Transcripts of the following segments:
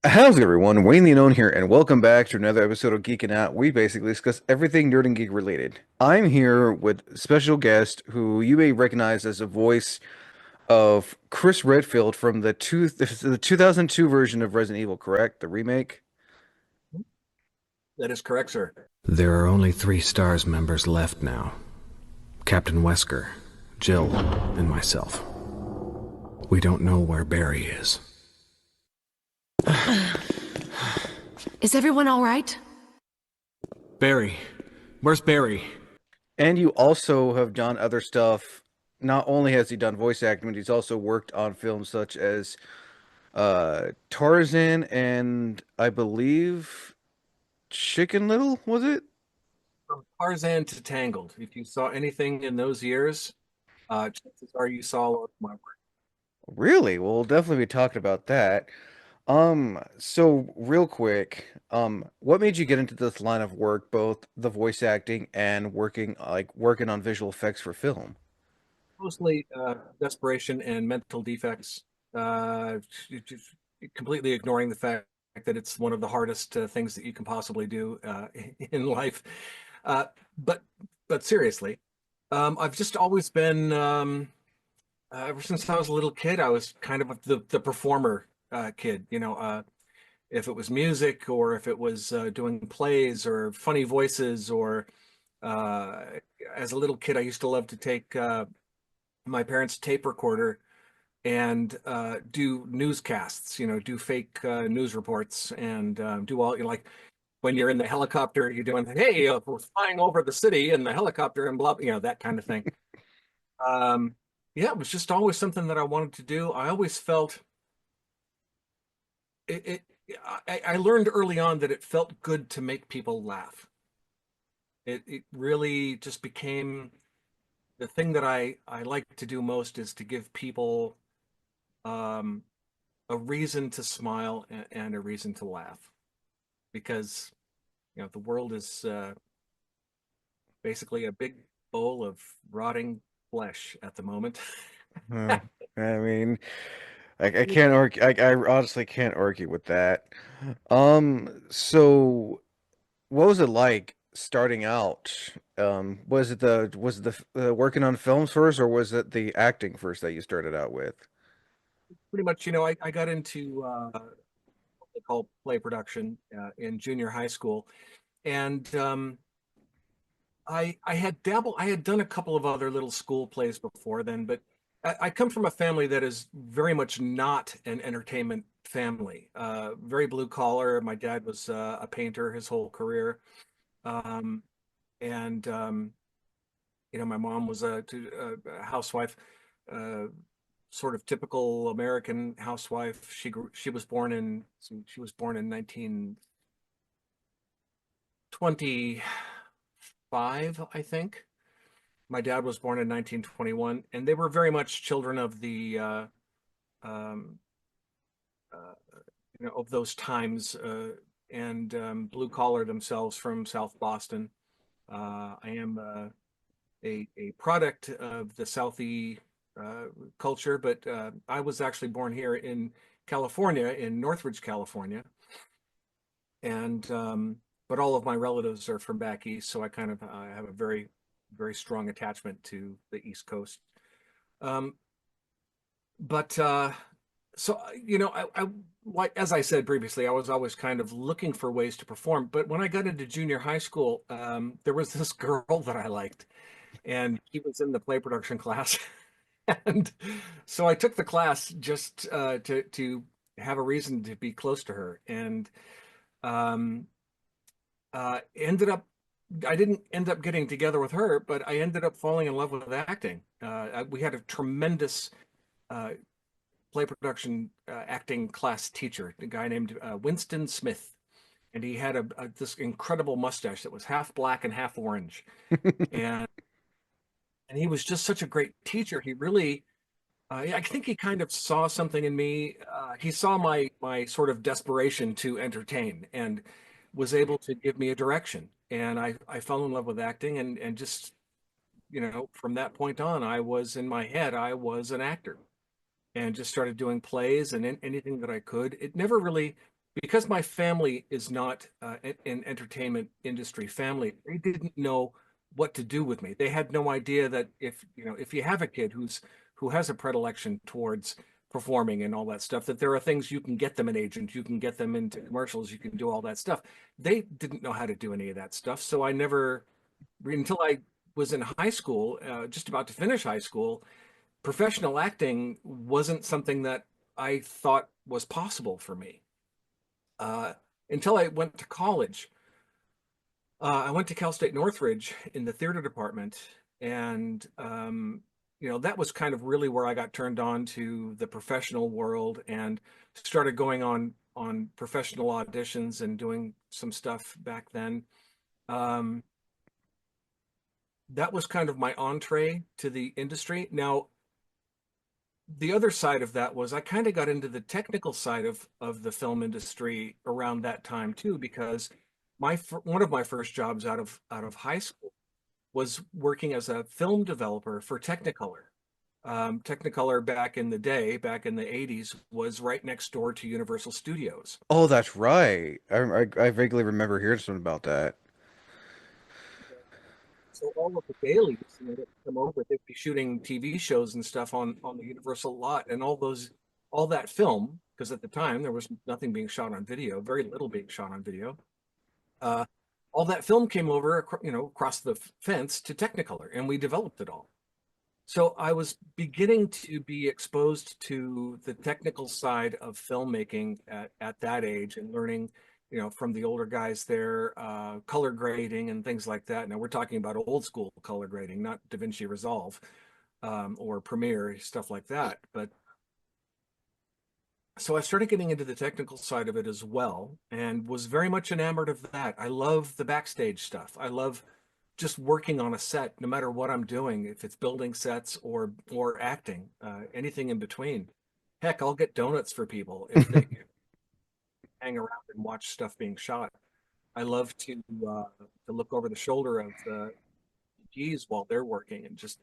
How's it, everyone? Wayne the Unknown here, and welcome back to another episode of Geeking Out. We basically discuss everything nerd and geek related. I'm here with special guest who you may recognize as the voice of Chris Redfield from the 2002 version of Resident Evil, correct? The remake? That is correct, sir. There are only three STARS members left now. Captain Wesker, Jill, and myself. We don't know where Barry is. Is everyone all right? Barry? Where's Barry? And you also have done other stuff. Not only has he done voice acting, but he's also worked on films such as Tarzan and I believe Chicken Little, was it? From Tarzan to Tangled. If you saw anything in those years, chances are you saw a lot of my work. Really? Well, we'll definitely be talking about that. So real quick, what made you get into this line of work, both the voice acting and working on visual effects for film? Mostly desperation and mental defects. Just completely ignoring the fact that it's one of the hardest things that you can possibly do in life. Uh, but but seriously, I've just always been ever since I was a little kid. I was kind of the performer kid. If it was music or if it was doing plays or funny voices or uh, as a little kid, I used to love to take my parents' tape recorder and do newscasts, do fake news reports and do all, like when you're in the helicopter, you're doing, hey, we're flying over the city in the helicopter and blah, that kind of thing. Um, yeah, it was just always something that I wanted to do. I always felt it, I learned early on that it felt good to make people laugh. It really just became the thing that I like to do most is to give people um, a reason to smile and a reason to laugh because the world is basically a big bowl of rotting flesh at the moment. Uh, I mean, I can't argue. I honestly can't argue with that. So what was it like starting out? Was it the working on films first, or was it the acting first that you started out with? Pretty much, I got into what they call play production in junior high school, and I had done a couple of other little school plays before then, but I come from a family that is very much not an entertainment family. Very blue collar. My dad was a painter his whole career, um, and my mom was a housewife, uh, sort of typical American housewife. She was born in 1925, I think. My dad was born in 1921, and they were very much children of the um, uh, of those times, and blue collar themselves from South Boston. I am a product of the Southie culture, but I was actually born here in California, in Northridge, California, and but all of my relatives are from back east, so I kind of have a very, very strong attachment to the East Coast. Um, but so like as I said previously, I was always kind of looking for ways to perform. But when I got into junior high school, there was this girl that I liked, and she was in the play production class. And so I took the class just to have a reason to be close to her, and um, ended up. I didn't end up getting together with her, but I ended up falling in love with acting. We had a tremendous uh, play production acting class teacher, a guy named Winston Smith, and he had this incredible mustache that was half black and half orange, and he was just such a great teacher. He really I think he kind of saw something in me. He saw my sort of desperation to entertain and was able to give me a direction. And I fell in love with acting and just, from that point on, I was in my head, I was an actor and just started doing plays and anything that I could. It never really because my family is not an entertainment industry family, they didn't know what to do with me. They had no idea that if you have a kid who has a predilection towards performing and all that stuff, that there are things you can get them an agent, you can get them into commercials, you can do all that stuff. They didn't know how to do any of that stuff, so I never, until I was in high school, just about to finish high school, professional acting wasn't something that I thought was possible for me uh, until I went to college. I went to Cal State Northridge in the theater department, and that was kind of really where I got turned on to the professional world and started going on professional auditions and doing some stuff back then. Um, that was kind of my entree to the industry. Now, the other side of that was I kind of got into the technical side of the film industry around that time too, because one of my first jobs out of high school was working as a film developer for Technicolor. Technicolor back in the day, back in the 80s, was right next door to Universal Studios. Oh, that's right. I vaguely remember hearing something about that. So all of the dailies, that come over, they'd be shooting TV shows and stuff on the Universal lot, and all that film, because at the time there was nothing being shot on video, very little being shot on video. Uh, all that film came over, across the fence to Technicolor, and we developed it all. So I was beginning to be exposed to the technical side of filmmaking at that age and learning, from the older guys there, color grading and things like that. Now we're talking about old school color grading, not DaVinci Resolve or Premiere, stuff like that. But so I started getting into the technical side of it as well and was very much enamored of that. I love the backstage stuff. I love just working on a set, no matter what I'm doing, if it's building sets or acting, anything in between. Heck, I'll get donuts for people if they hang around and watch stuff being shot. I love to look over the shoulder of the G's while they're working and just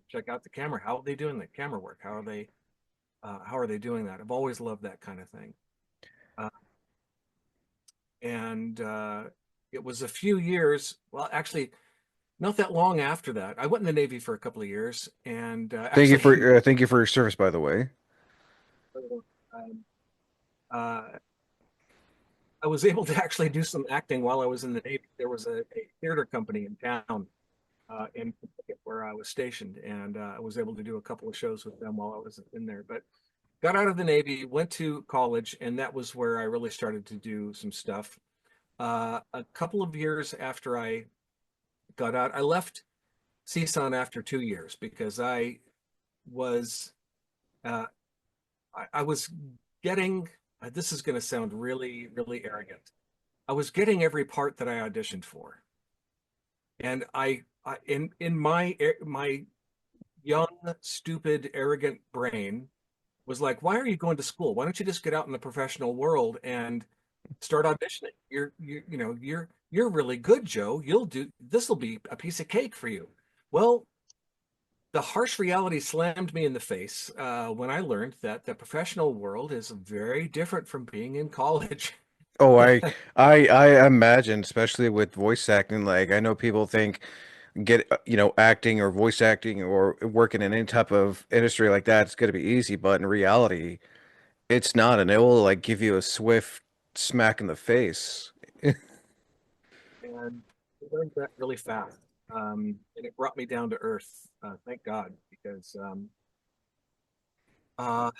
check out the camera. How are they doing the camera work? How are they doing that? I've always loved that kind of thing. Uh, and it was a few years. Well, actually, not that long after that, I went in the Navy for a couple of years, and Thank you for your service, by the way. um, uh, I was able to actually do some acting while I was in the Navy. There was a theater company in town in Connecticut where I was stationed, and I was able to do a couple of shows with them while I was in there. But got out of the Navy, went to college, and that was where I really started to do some stuff. A couple of years after I got out, I left CSUN after 2 years because was uh, I was getting. This is going to sound really, really arrogant. I was getting every part that I auditioned for, and in my young, stupid, arrogant brain was like, "Why are you going to school? Why don't you just get out in the professional world and start auditioning? You're really good, Joe. You'll do this. Will be a piece of cake for you." Well, the harsh reality slammed me in the face when I learned that the professional world is very different from being in college. Oh, I imagine, especially with voice acting, like I know people think acting or voice acting or working in any type of industry like that, it's gonna be easy, but in reality, it's not, and it will like give you a swift smack in the face. And I learned that really fast. And it brought me down to earth, thank God, because uh,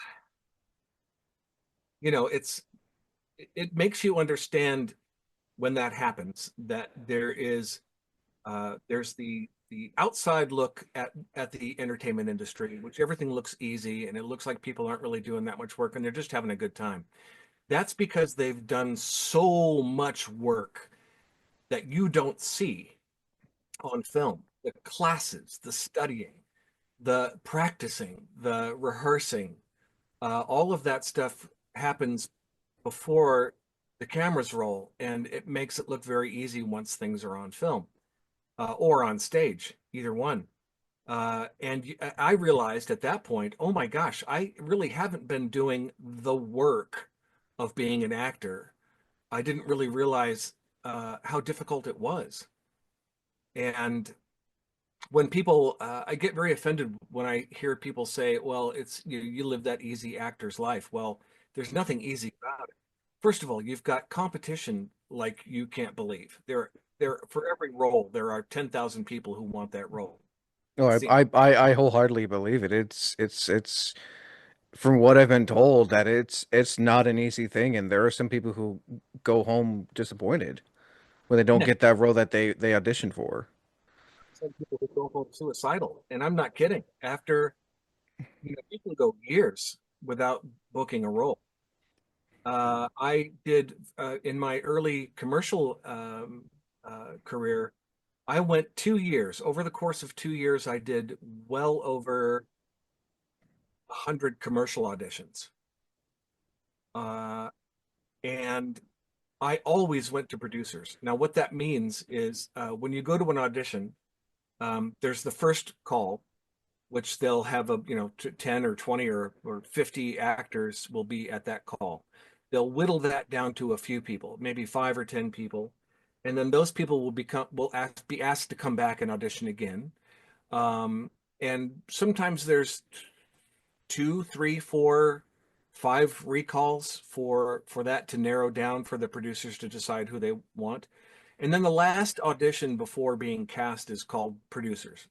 it makes you understand when that happens that there's the outside look at the entertainment industry, which everything looks easy and it looks like people aren't really doing that much work and they're just having a good time. That's because they've done so much work that you don't see on film. The classes, the studying, the practicing, the rehearsing, all of that stuff happens before the cameras roll, and it makes it look very easy once things are on film or on stage, either one. And I realized at that point, oh my gosh, I really haven't been doing the work of being an actor I didn't really realize how difficult it was. And when people, I get very offended when I hear people say, well, it's you live that easy actor's life. Well, there's nothing easy about it. First of all, you've got competition like you can't believe. There for every role, there are 10,000 people who want that role. No, It's the I wholeheartedly believe it. It's from what I've been told that it's not an easy thing, and there are some people who go home disappointed when they don't and get that role that they auditioned for. some people who go home suicidal. And I'm not kidding. After, you can go years without booking a role. I did in my early commercial career. I went 2 years. Over the course of 2 years, I did well over 100 commercial auditions, and I always went to producers. Now, what that means is when you go to an audition, there's the first call, which they'll have 10 or 20 or 50 actors will be at that call. They'll whittle that down to a few people, maybe 5 or 10 people, and then those people be asked to come back and audition again. And sometimes there's two, three, four, five recalls for that to narrow down for the producers to decide who they want. And then the last audition before being cast is called producers.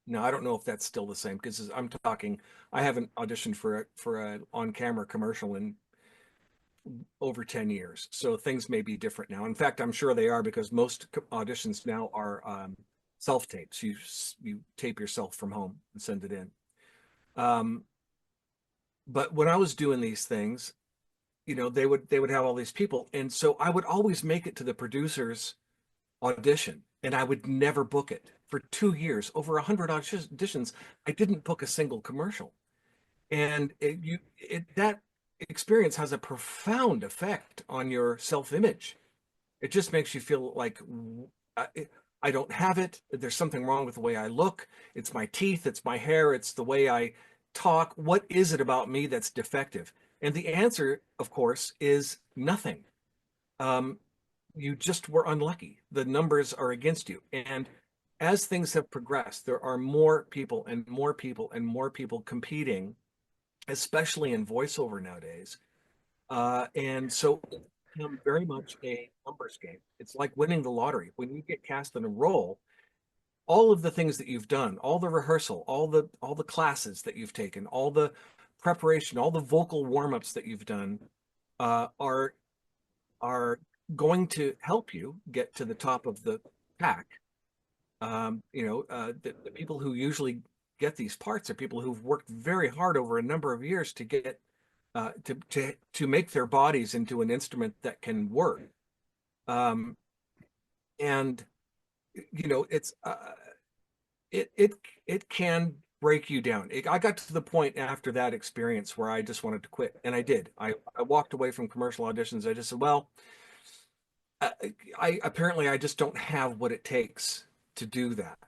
Now, I don't know if that's still the same because I haven't auditioned for a on-camera commercial in over 10 years. So things may be different now. In fact, I'm sure they are because most auditions now are self-tapes. You tape yourself from home and send it in. But when I was doing these things, they would have all these people, and so I would always make it to the producer's audition, and I would never book it for 2 years. Over 100 auditions, I didn't book a single commercial, and that experience has a profound effect on your self-image. It just makes you feel like I, I don't have it. There's something wrong with the way I look. It's my teeth, it's my hair, it's the way I talk. What is it about me that's defective? And the answer, of course, is nothing. Um, you just were unlucky. The numbers are against you. And as things have progressed, there are more people and more people and more people competing, especially in voiceover nowadays. And so it's become very much a numbers game. It's like winning the lottery. When you get cast in a role, all of the things that you've done, all the rehearsal, all the classes that you've taken, all the preparation, all the vocal warm-ups that you've done, are going to help you get to the top of the pack. The people who usually get these parts are people who've worked very hard over a number of years to get to make their bodies into an instrument that can work. Um, and it's it can break you down. I got to the point after that experience where I just wanted to quit, and I did. I walked away from commercial auditions. I just said, well, I just don't have what it takes to do that,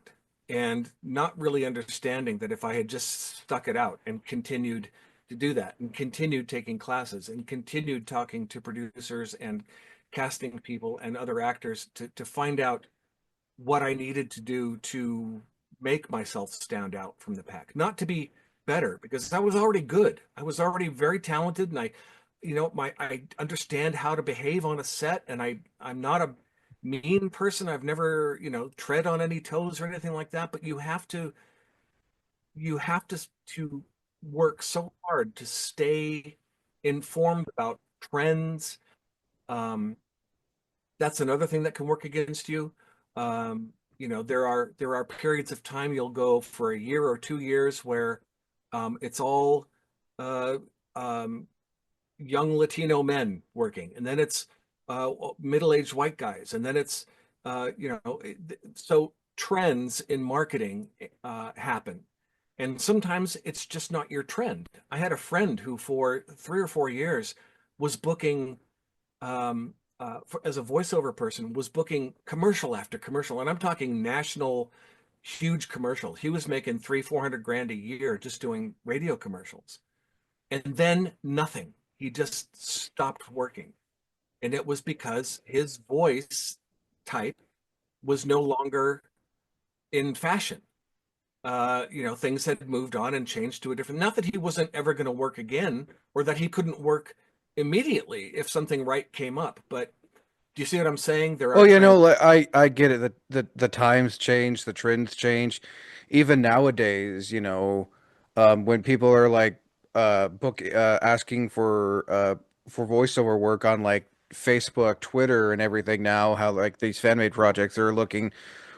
and not really understanding that if I had just stuck it out and continued to do that and continued taking classes and continued talking to producers and casting people and other actors to find out what I needed to do to make myself stand out from the pack, not to be better because I was already good. I was already very talented, and I understand how to behave on a set, and I'm not a mean person. I've never tread on any toes or anything like that. But you have to work so hard to stay informed about trends. Um, that's another thing that can work against you. There are periods of time you'll go for a year or 2 years where it's all uh, um, young Latino men working, and then it's middle-aged white guys, and then it's so trends in marketing happen, and sometimes it's just not your trend. I had a friend who for 3 or 4 years was booking as a voiceover person, was booking commercial after commercial, and I'm talking national, huge commercials. He was making 300-400 grand a year just doing radio commercials, and then nothing. He just stopped working, And it was because his voice type was no longer in fashion. Things had moved on and changed to a different, not that he wasn't ever going to work again or that he couldn't work immediately if something right came up. But do you see what I'm saying? There Oh, are like, I get it. The times change, the trends change. Even nowadays, when people are like asking for voiceover work on like Facebook, Twitter, and everything now, how like these fan made projects are looking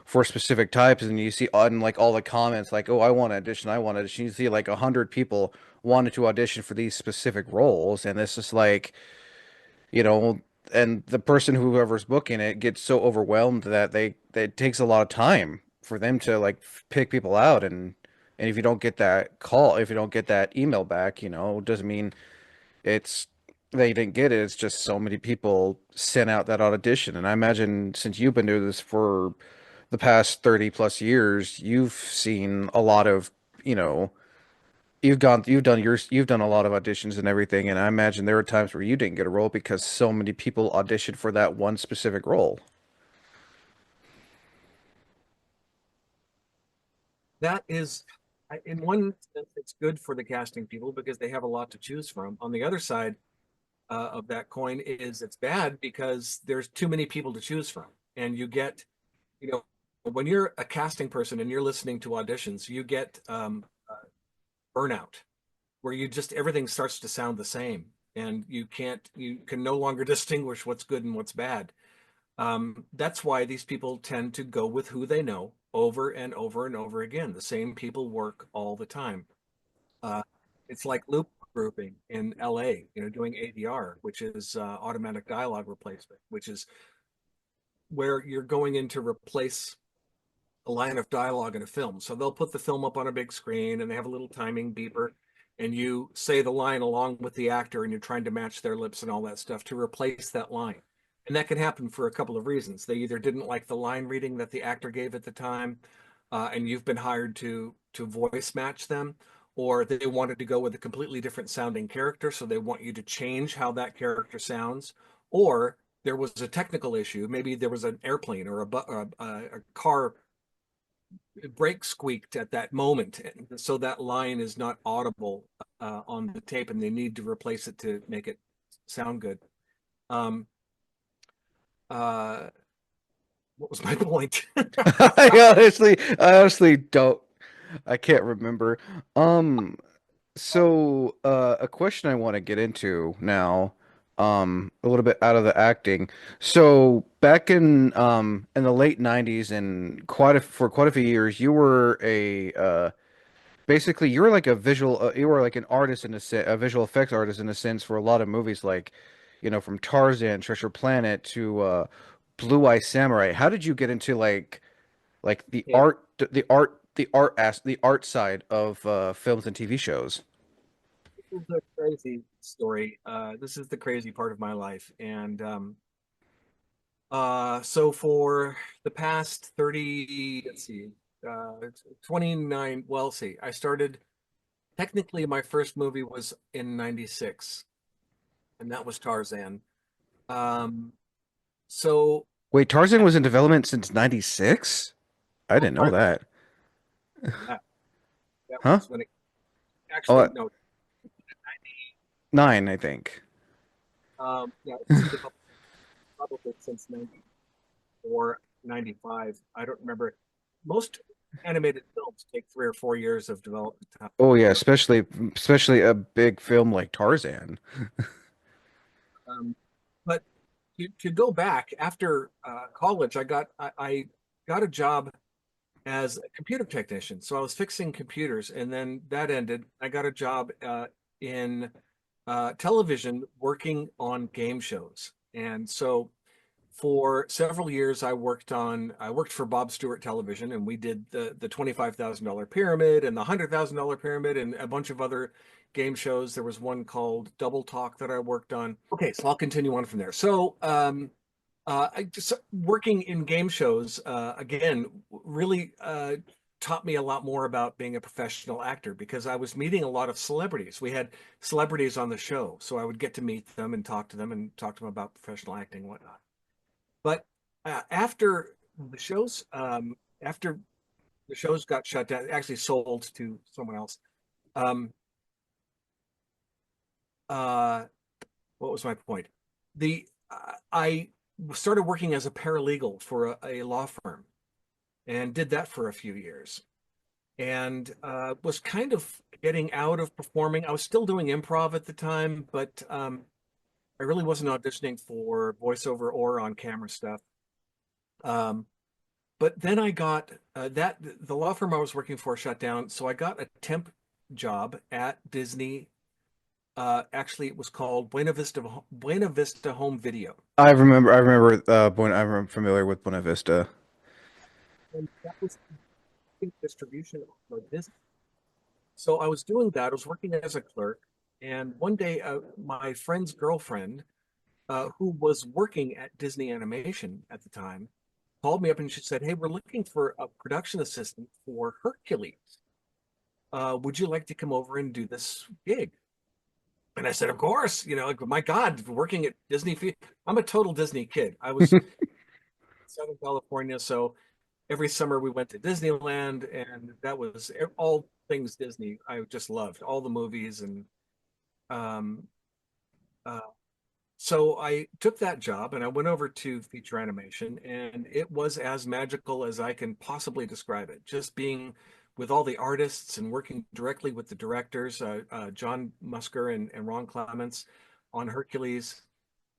for specific types, and you see on like all the comments like, "Oh, I want to audition, I want to audition." You see like 100 people wanted to audition for these specific roles, and this is like you know, and the person whoever's booking it gets so overwhelmed that it takes a lot of time for them to like pick people out, and if you don't get that call, if you don't get that email back, doesn't mean it's they didn't get it. It's just so many people sent out that audition, and I imagine since you've been doing this for the past 30 plus years, you've seen a lot of, you know, you've done a lot of auditions and everything, and I imagine there were times where you didn't get a role because so many people auditioned for that one specific role. that is, in one sense, it's good for the casting people because they have a lot to choose from. On the other side of that coin is it's bad because there's too many people to choose from, and you get, you know, when you're a casting person and you're listening to auditions, you get burnout where you just everything starts to sound the same, and you can no longer distinguish what's good and what's bad. That's why these people tend to go with who they know over and over and over again. The same people work all the time. Uh, it's like loop grouping in LA, doing ADR, which is automatic dialogue replacement, which is where you're going in to replace a line of dialogue in a film. So they'll put the film up on a big screen and they have a little timing beeper, and you say the line along with the actor and you're trying to match their lips and all that stuff to replace that line. And that can happen for a couple of reasons. They either didn't like the line reading that the actor gave at the time, and you've been hired to voice match them, or they wanted to go with a completely different sounding character, so they want you to change how that character sounds, or there was a technical issue. Maybe there was an airplane or a car brake squeaked at that moment, so that line is not audible on the tape, and they need to replace it to make it sound good. Um, uh, what was my point? I honestly don't. I can't remember. Um, a question I want to get into now, a little bit out of the acting. So back in the late 90s and for quite a few years, you were basically, you're like a you were like an artist in a visual effects artist in a sense for a lot of movies, like, from Tarzan, Treasure Planet to Blue Eye Samurai. How did you get into like Okay, the art side of films and TV shows? this is a crazy story. This is the crazy part of my life, and so for the past 30, let's see, 29. Well, see, I started. Technically, my first movie was in '96, and that was Tarzan. Um, so Wait, Tarzan was in development since 96? I didn't know Tarzan, that. yeah, that Huh? was when it Oh, actually no, 9, I think. yeah, it's in development probably since '94, '95. I don't remember. Most animated films take 3 or 4 years of development time. Oh yeah, especially a big film like Tarzan. But to go back after college, I got a job as a computer technician. So I was fixing computers, and then that ended. I got a job in television working on game shows. And so for several years, I worked for Bob Stewart Television, and we did the $25,000 pyramid and the $100,000 pyramid and a bunch of other game shows. There was one called Double Talk that I worked on. Okay, so I'll continue on from there. So I just working in game shows again really taught me a lot more about being a professional actor because I was meeting a lot of celebrities. We had celebrities on the show, so I would get to meet them and talk to them about professional acting and whatnot. But after the shows, after the shows got shut down, actually sold to someone else. Um, uh, what was my point? I started working as a paralegal for a law firm and did that for a few years, and was kind of getting out of performing. I was still doing improv at the time, but I really wasn't auditioning for voiceover or on camera stuff. Um, but then I got that the law firm I was working for shut down, so I got a temp job at Disney. Actually, it was called Buena Vista Home Video. I'm familiar with Buena Vista. And that was distribution for Disney. So I was doing that. I was working as a clerk, and one day, my friend's girlfriend, who was working at Disney Animation at the time, called me up and she said, "Hey, we're looking for a production assistant for Hercules. Would you like to come over and do this gig?" And I said, "Of course." Like, my God, working at Disney. I'm a total Disney kid. I was in Southern California, so every summer we went to Disneyland, and that was all things Disney. I just loved all the movies, and um, uh, so I took that job and I went over to feature animation, and it was as magical as I can possibly describe it. Just being with all the artists and working directly with the directors, John Musker and Ron Clements on Hercules.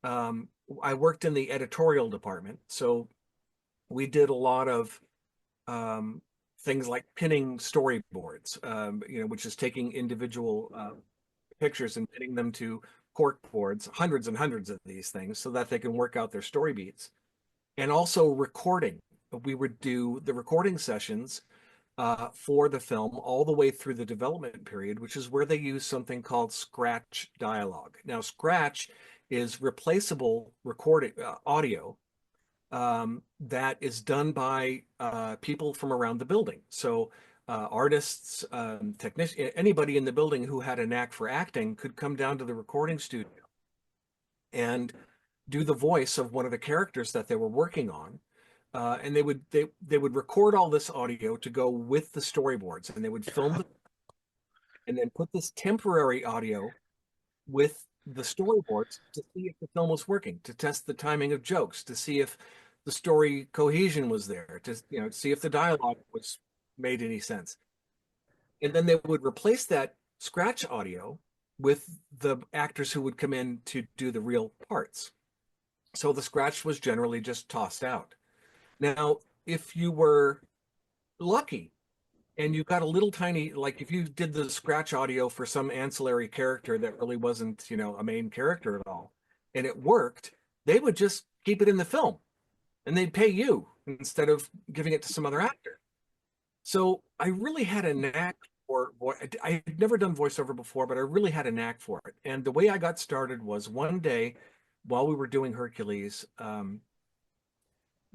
Um, I worked in the editorial department, so we did a lot of um, things like pinning storyboards, which is taking individual pictures and pinning them to cork boards, hundreds and hundreds of these things, so that they can work out their story beats. And also recording. We would do the recording sessions for the film all the way through the development period, which is where they use something called Scratch dialogue. Now, Scratch is replaceable recording audio that is done by people from around the building. So artists, technicians, anybody in the building who had a knack for acting could come down to the recording studio and do the voice of one of the characters that they were working on. And they would record all this audio to go with the storyboards, and they would film and then put this temporary audio with the storyboards to see if the film was working, to test the timing of jokes, to see if the story cohesion was there, to see if the dialogue was made any sense. And then they would replace that scratch audio with the actors who would come in to do the real parts. So the scratch was generally just tossed out. Now, if you were lucky and you got a little tiny, like if you did the scratch audio for some ancillary character that really wasn't, a main character at all, and it worked, they would just keep it in the film and they'd pay you instead of giving it to some other actor. So I really had a knack for, I had never done voiceover before, but I really had a knack for it. And the way I got started was one day while we were doing Hercules,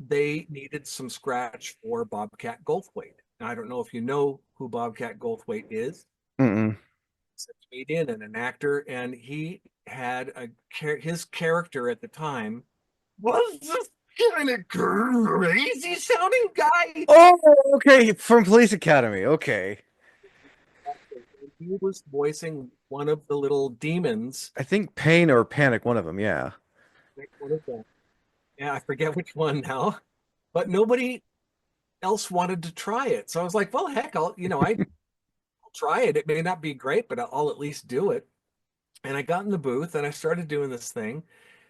they needed some scratch for Bobcat Goldthwait. Now, I don't know if you know who Bobcat Goldthwait is. Mm-mm. He's a comedian and an actor, and he had his character at the time was this kind of crazy sounding guy. Oh, okay, from Police Academy. Okay. He was voicing one of the little demons. I think Pain or Panic, one of them, yeah. One of them. Yeah, I forget which one now, but nobody else wanted to try it. So I was like, well, heck, I'll try it. It may not be great, but I'll at least do it. And I got in the booth and I started doing this thing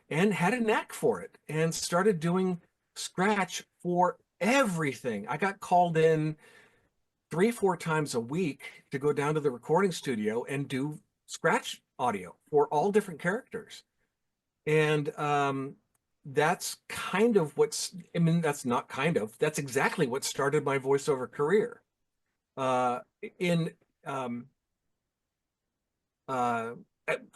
and had a knack for it and started doing scratch for everything. I got called in 3-4 times a week to go down to the recording studio and do scratch audio for all different characters. And that's kind of that's not kind of, that's exactly what started my voiceover career. In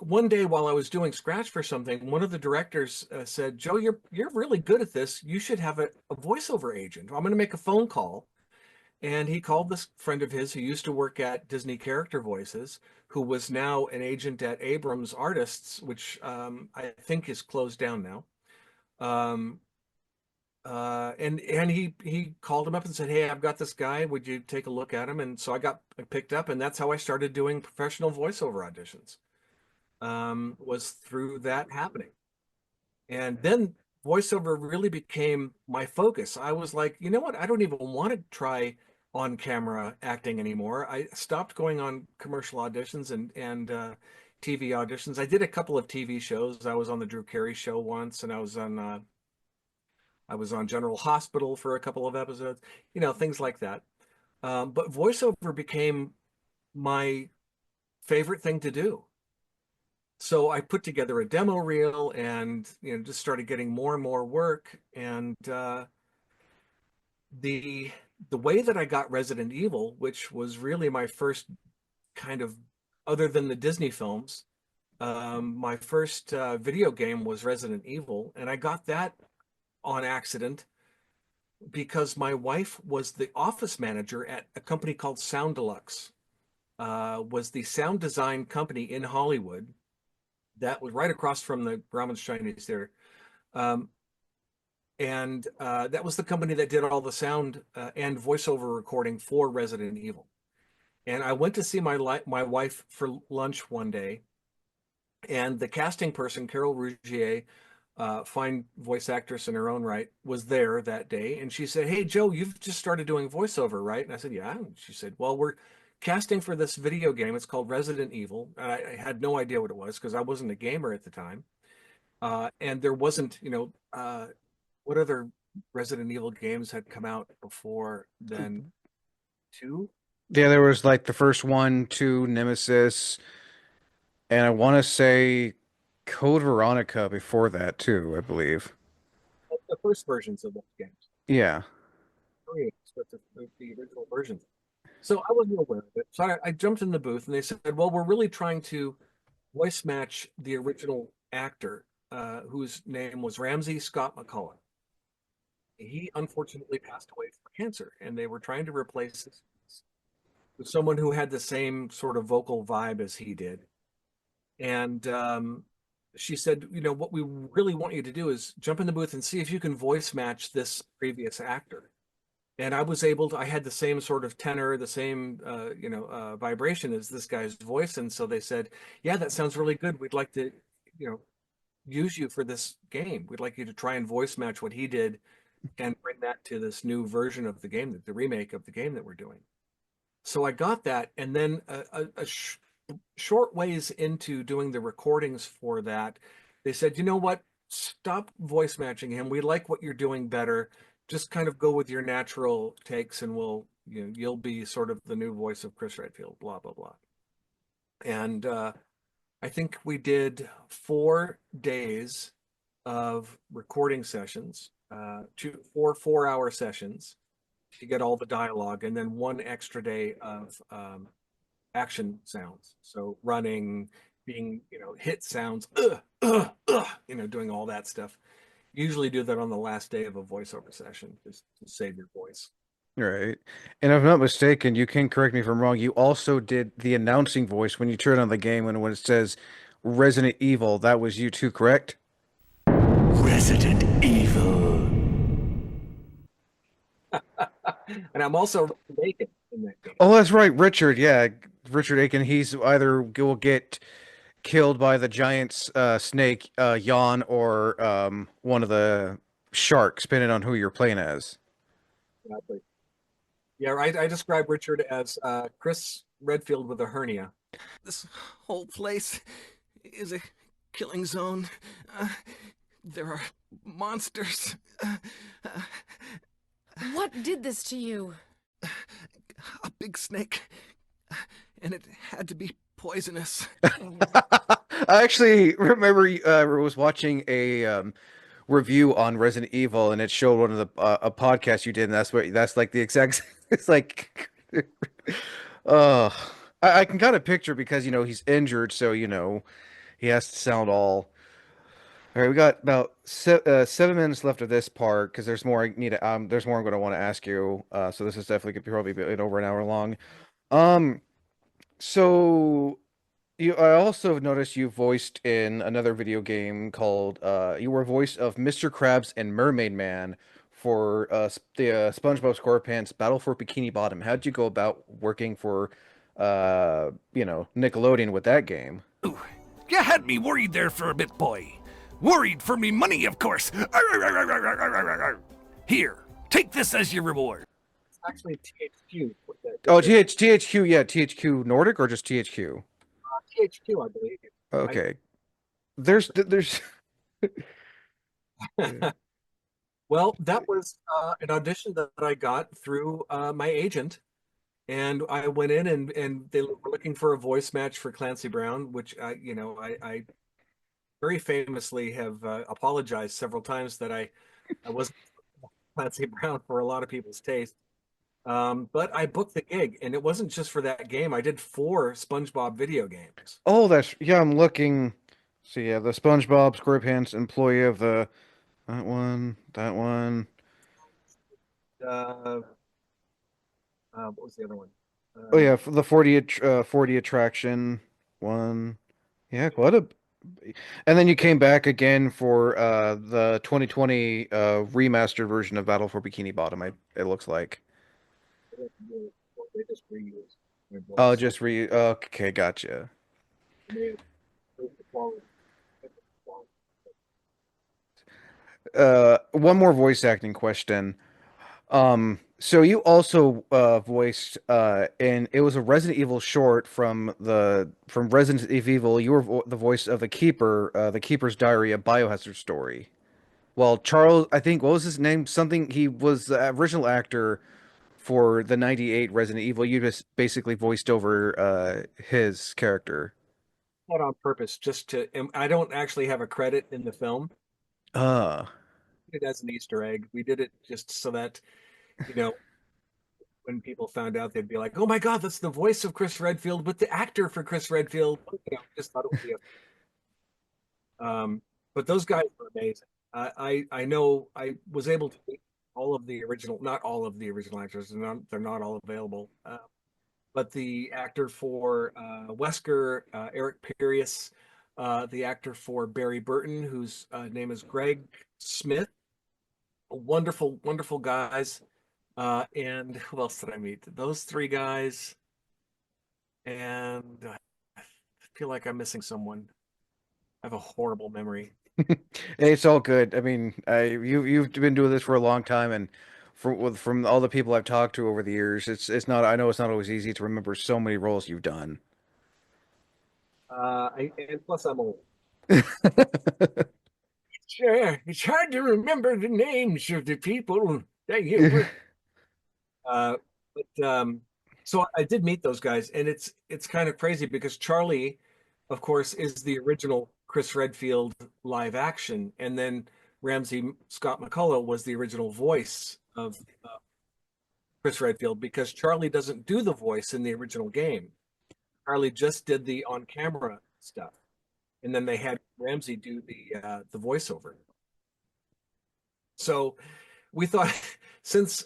one day while I was doing scratch for something, one of the directors said, "Joe, you're really good at this. You should have a voiceover agent. I'm going to make a phone call And he called this friend of his who used to work at Disney Character Voices, who was now an agent at Abrams Artists, which I think is closed down now. Um, and he called him up and said, "Hey, I've got this guy. Would you take a look at him?" And so I picked up, and that's how I started doing professional voiceover auditions. Was through that happening. And then voiceover really became my focus. I was like, you know what? I don't even want to try on camera acting anymore. I stopped going on commercial auditions and TV auditions. I did a couple of TV shows. I was on the Drew Carey show once, and I was on General Hospital for a couple of episodes, things like that. But voiceover became my favorite thing to do. So I put together a demo reel and just started getting more and more work. And the the way that I got Resident Evil, which was really my first kind of, other than the Disney films, my first video game was Resident Evil, and I got that on accident because my wife was the office manager at a company called Sound Deluxe, was the sound design company in Hollywood that was right across from the Grauman's Chinese Theater. Um, and that was the company that did all the sound and voiceover recording for Resident Evil. And I went to see my wife for lunch one day, and the casting person, Carol Rougier, fine voice actress in her own right, was there that day. And she said, "Hey, Joe, you've just started doing voiceover, right?" And I said, "Yeah." And she said, "Well, we're casting for this video game. It's called Resident Evil." And I had no idea what it was because I wasn't a gamer at the time. And there wasn't, what other Resident Evil games had come out before then? Two? Yeah, there was like the first one, two, Nemesis, and I want to say Code Veronica before that too, I believe. The first versions of those games. Yeah. Three, but the original versions. So I wasn't aware of it. So I jumped in the booth and they said, "Well, we're really trying to voice match the original actor, whose name was Ramsey Scott McCullough. He unfortunately passed away from cancer, and they were trying to replace this with someone who had the same sort of vocal vibe as he did." And she said, "What we really want you to do is jump in the booth and see if you can voice match this previous actor." And I had the same sort of tenor, the same, vibration as this guy's voice. And so they said, "Yeah, that sounds really good. We'd like to, you know, use you for this game. We'd like you to try and voice match what he did and bring that to this new version of the game, the remake of the game that we're doing." So I got that. And then short ways into doing the recordings for that, they said, "You know what? Stop voice matching him. We like what you're doing better. Just kind of go with your natural takes, and you'll be sort of the new voice of Chris Redfield, blah, blah, blah." And I think we did 4 days of recording sessions, 4 hour sessions to get all the dialogue, and then one extra day of action sounds. So running, being, hit sounds, doing all that stuff. Usually do that on the last day of a voiceover session, just to save your voice. Right. And if I'm not mistaken, you can correct me if I'm wrong, you also did the announcing voice when you turn on the game and when it says Resident Evil, that was you too, correct? Resident Evil. And I'm also naked in that game. Oh, that's right, Richard. Yeah, Richard Aiken. He's either will get killed by the giant snake, Yawn, or one of the sharks, depending on who you're playing as. Exactly. Yeah, I describe Richard as Chris Redfield with a hernia. This whole place is a killing zone. There are monsters. What did this to you? A big snake. And it had to be poisonous. I actually remember was watching a review on Resident Evil, and it showed one of the a podcast you did, and that's like the exact. It's like, uh, I can kind of picture because he's injured, so he has to sound all All right, we got about 7 minutes left of this part because there's more I'm going to want to ask you. So this is definitely going to be probably a bit over an hour long. Um, so I also noticed you voiced in another video game called you were voice of Mr. Krabs and Mermaid Man for the SpongeBob SquarePants Battle for Bikini Bottom. How'd you go about working for Nickelodeon with that game? Ooh, you had me worried there for a bit, boy. Worried for me money, of course. Here, take this as your reward. It's actually THQ. Oh, THQ, yeah, THQ Nordic or just THQ? THQ, I believe. Okay. There's Well, that was an audition that I got through my agent, and I went in and they were looking for a voice match for Clancy Brown, which I very famously have apologized several times that I wasn't Clancy Brown for a lot of people's taste. But I booked the gig, and it wasn't just for that game. I did 4 SpongeBob video games. Oh, that's yeah, I'm looking. So yeah, the SpongeBob SquarePants employee of the that one. Uh, what was the other one? Oh yeah, the 40 attraction one. Yeah, quite a. And then you came back again for the 2020 remastered version of Battle for Bikini Bottom. It looks like. They just reused my Oh, voice. just re. Okay, gotcha. They improved the quality. One more voice acting question. So you also voiced in it was a Resident Evil short from Resident Evil. You were the voice of the Keeper, the Keeper's Diary, a Biohazard story. Well, Charles, I think what was his name? Something he was the original actor for the '98 Resident Evil. You just basically voiced over his character. Not on purpose, just to. And I don't actually have a credit in the film. Uh It as an Easter egg. We did it just so that you know when people found out, they'd be like, "Oh my God, that's the voice of Chris Redfield with the actor for Chris Redfield." Just thought it would be a. But those guys were amazing. I know I was able to meet all of the original, not all of the original actors, they're not all available. But the actor for Wesker, Eric Pirius, the actor for Barry Burton, whose name is Greg Smith, wonderful, wonderful guys. And who else did I meet? Those 3 guys, and I feel like I'm missing someone. I have a horrible memory. It's all good. I mean, you've been doing this for a long time, and from all the people I've talked to over the years, it's not. I know it's not always easy to remember so many roles you've done. And plus, I'm old. Sure, it's hard to remember the names of the people that you were. Uh, but so I did meet those guys, and it's kind of crazy because Charlie, of course, is the original Chris Redfield live action, and then Ramsey Scott McCullough was the original voice of Chris Redfield because Charlie doesn't do the voice in the original game. Charlie just did the on-camera stuff, and then they had Ramsey do the voiceover. So we thought since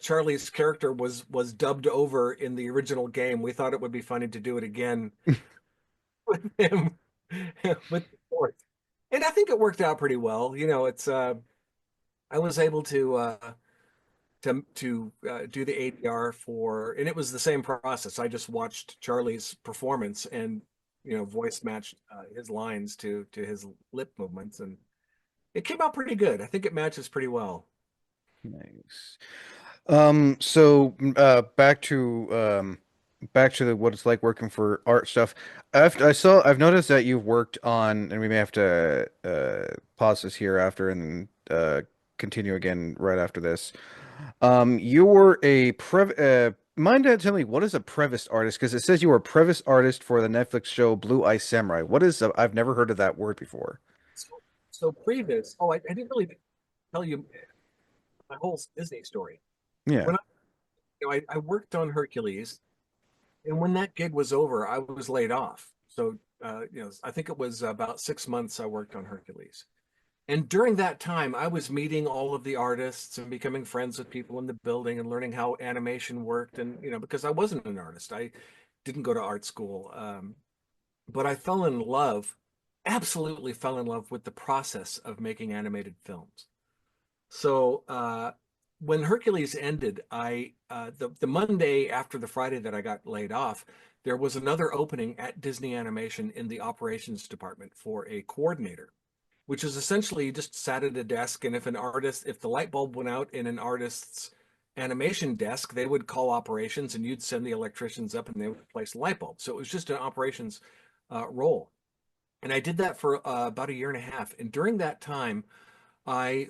Charlie's character was dubbed over in the original game, we thought it would be funny to do it again with him with the voice. And I think it worked out pretty well. It's I was able to do the ADR for, and it was the same process. I just watched Charlie's performance and voice matched his lines to his lip movements, and it came out pretty good. I think it matches pretty well. Nice. So back to what it's like working for art stuff. I've noticed that you've worked on, and we may have to pause this here after and continue again right after this. You were a mind telling me what is a Previs artist? Because it says you were a Previs artist for the Netflix show Blue Eye Samurai. What is I've never heard of that word before. So previous, oh, I didn't really tell you my whole Disney story. Yeah. When I worked on Hercules, and when that gig was over, I was laid off. So I think it was about 6 months I worked on Hercules. And during that time, I was meeting all of the artists and becoming friends with people in the building and learning how animation worked. And, because I wasn't an artist, I didn't go to art school. But I fell in love, absolutely fell in love with the process of making animated films. So when Hercules ended, the Monday after the Friday that I got laid off, there was another opening at Disney Animation in the operations department for a coordinator, which is essentially you just sat at a desk, and if the light bulb went out in an artist's animation desk, they would call operations, and you'd send the electricians up, and they would replace the light bulb. So it was just an operations role, and I did that for about a year and a half. And during that time, I,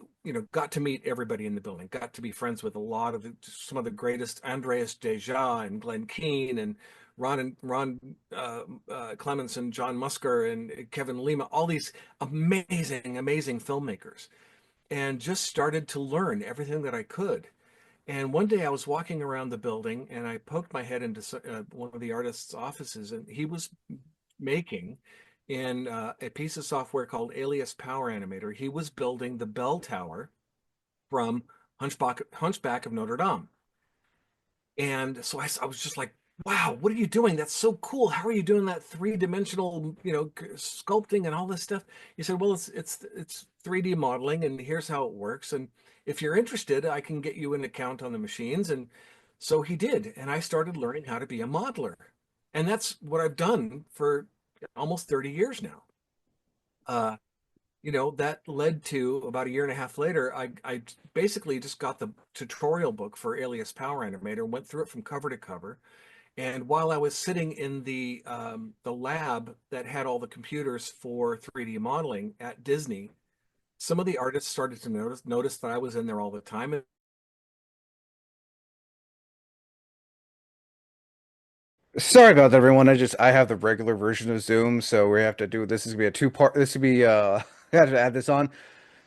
got to meet everybody in the building, got to be friends with some of the greatest, Andreas Deja and Glenn Keane and Ron Clements and John Musker and Kevin Lima, all these amazing, amazing filmmakers, and just started to learn everything that I could. And one day I was walking around the building and I poked my head into one of the artist's offices, and he was making in a piece of software called Alias Power Animator. He was building the bell tower from Hunchback of Notre Dame. And so I was just like, wow, what are you doing? That's so cool. How are you doing that three-dimensional, sculpting and all this stuff? He said, well, it's 3D modeling, and here's how it works. And if you're interested, I can get you an account on the machines. And so he did. And I started learning how to be a modeler. And that's what I've done for almost 30 years now. That led to about a year and a half later, I basically just got the tutorial book for Alias Power Animator, went through it from cover to cover. And while I was sitting in the lab that had all the computers for 3D modeling at Disney, some of the artists started to notice that I was in there all the time. Sorry about that, everyone. I have the regular version of Zoom, so we have to do this. Is gonna be a two-part. This would be I have to add this on.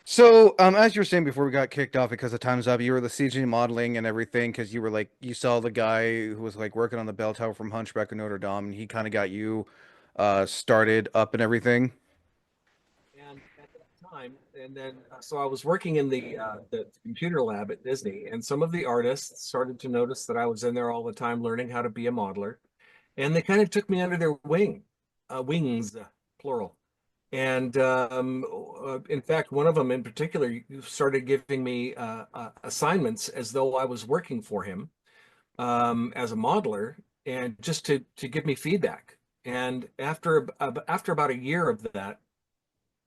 So, as you were saying before we got kicked off because the time's up, you were the CG modeling and everything because you were like you saw the guy who was like working on the bell tower from Hunchback of Notre Dame, and he kind of got you started up and everything. And at that time, and then so I was working in the computer lab at Disney, and some of the artists started to notice that I was in there all the time learning how to be a modeler, and they kind of took me under their wings, plural. And in fact, one of them in particular started giving me assignments as though I was working for him as a modeler, and just to give me feedback. And after about a year of that,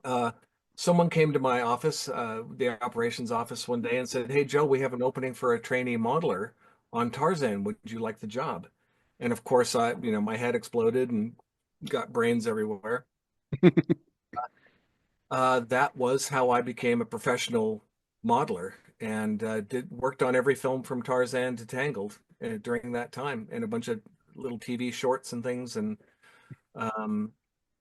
uh, someone came to my office, the operations office, one day and said, "Hey, Joe, we have an opening for a trainee modeler on Tarzan. Would you like the job?" And of course, my head exploded and got brains everywhere. That was how I became a professional modeler, and did worked on every film from Tarzan to Tangled during that time, and a bunch of little TV shorts and things. And um,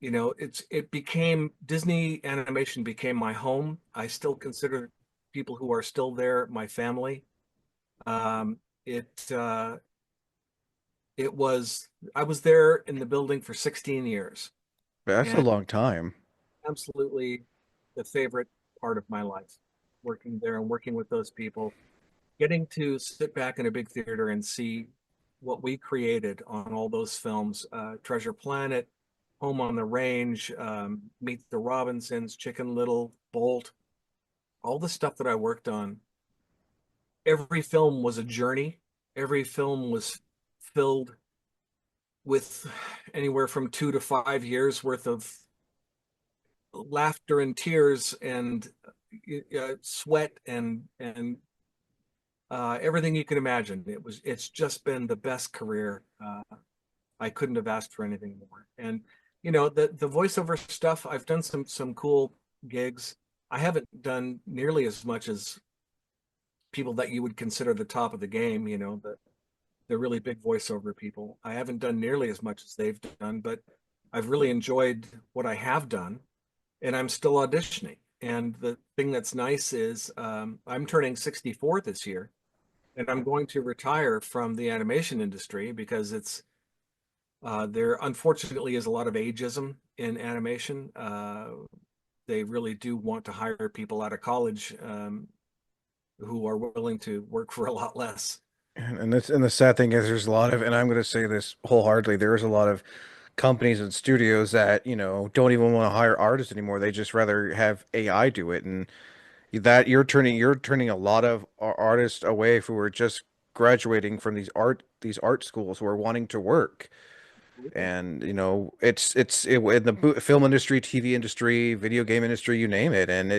it became Disney Animation became my home. I still consider people who are still there my family. Um, it it was I was there in the building for 16 years, That's a and long time. absolutely the favorite part of my life, working there and working with those people, getting to sit back in a big theater and see what we created on all those films, Treasure Planet, Home on the Range, Meet the Robinsons, Chicken Little, Bolt, all the stuff that I worked on. Every film was a journey. Every film was filled with anywhere from 2 to 5 years worth of laughter and tears and sweat and everything you can imagine. It's just been the best career. I couldn't have asked for anything more. And the voiceover stuff, I've done some cool gigs. I haven't done nearly as much as people that you would consider the top of the game, the really big voiceover people. I haven't done nearly as much as they've done, but I've really enjoyed what I have done, and I'm still auditioning. And the thing that's nice is I'm turning 64 this year, and I'm going to retire from the animation industry because There unfortunately is a lot of ageism in animation. They really do want to hire people out of college who are willing to work for a lot less. And the sad thing is there's a lot of, and I'm going to say this wholeheartedly, there's a lot of companies and studios that, don't even want to hire artists anymore. They just rather have AI do it. And that you're turning a lot of artists away who are just graduating from these art schools who are wanting to work. And in the film industry, TV industry, video game industry, you name it. And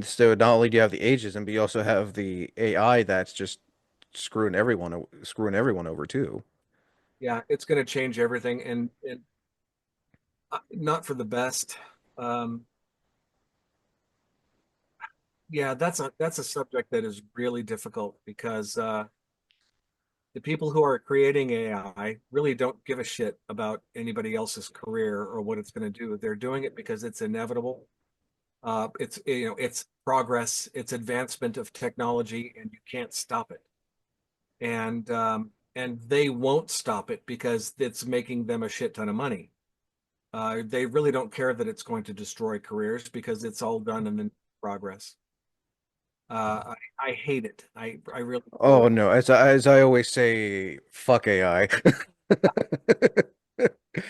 so not only do you have the ageism, but you also have the AI that's just screwing everyone over too. Yeah, it's going to change everything, and not for the best. Um, yeah, that's a subject that is really difficult because the people who are creating AI really don't give a shit about anybody else's career or what it's going to do. They're doing it because it's inevitable. It's progress, it's advancement of technology, and you can't stop it. And they won't stop it because it's making them a shit ton of money. They really don't care that it's going to destroy careers because it's all done in the progress. I hate it. I really do. Oh no, as I always say, fuck AI.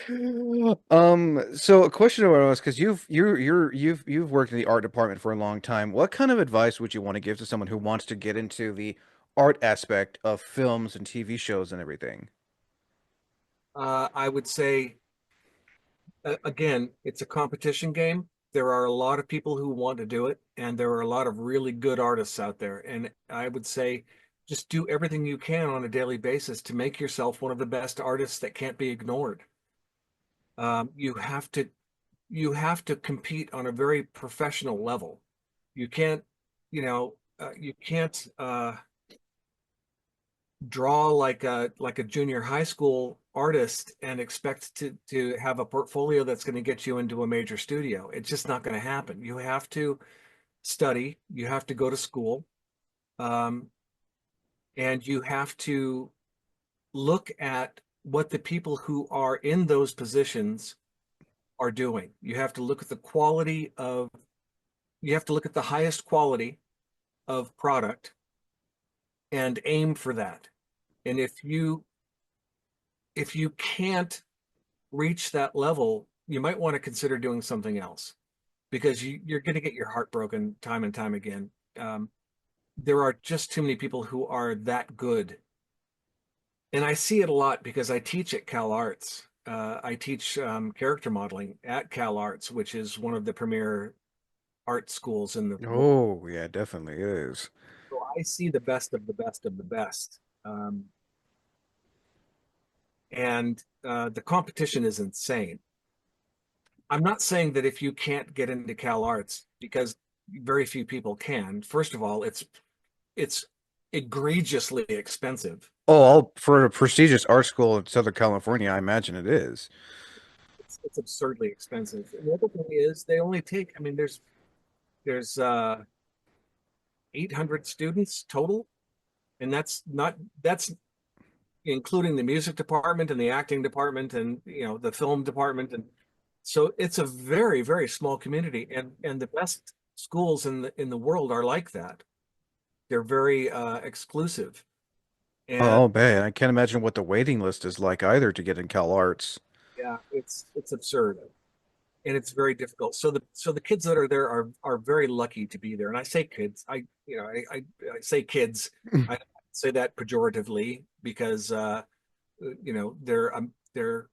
So a question about us, because you've worked in the art department for a long time. What kind of advice would you want to give to someone who wants to get into the art aspect of films and TV shows and everything? I would say again, it's a competition game. There are a lot of people who want to do it, and there are a lot of really good artists out there. And I would say just do everything you can on a daily basis to make yourself one of the best artists that can't be ignored. You have to compete on a very professional level. You can't, you can't draw like a junior high school artist and expect to have a portfolio that's going to get you into a major studio. It's just not going to happen. You have to study, you have to go to school, um, and you have to look at what the people who are in those positions are doing. You have to look at the quality of, you have to look at the highest quality of product and aim for that. And if you can't reach that level, you might want to consider doing something else because you're going to get your heart broken time and time again. Um, there are just too many people who are that good. And I see it a lot because I teach at Cal Arts. I teach character modeling at Cal Arts, which is one of the premier art schools in the world. Oh yeah, definitely is. So I see the best of the best of the best. And the competition is insane. I'm not saying that if you can't get into Cal Arts, because very few people can. First of all, it's egregiously expensive. Oh, all for a prestigious art school in Southern California, I imagine it is. It's absurdly expensive. And the other thing is they only take, I mean, there's 800 students total, and that's including the music department and the acting department and the film department, and so it's a very, very small community, and the best schools in the world are like that. They're very exclusive, and Oh man, I can't imagine what the waiting list is like either to get in Cal Arts. yeah, it's absurd, and it's very difficult. So the kids that are there are very lucky to be there. And I say kids, I say kids. I don't say that pejoratively because they're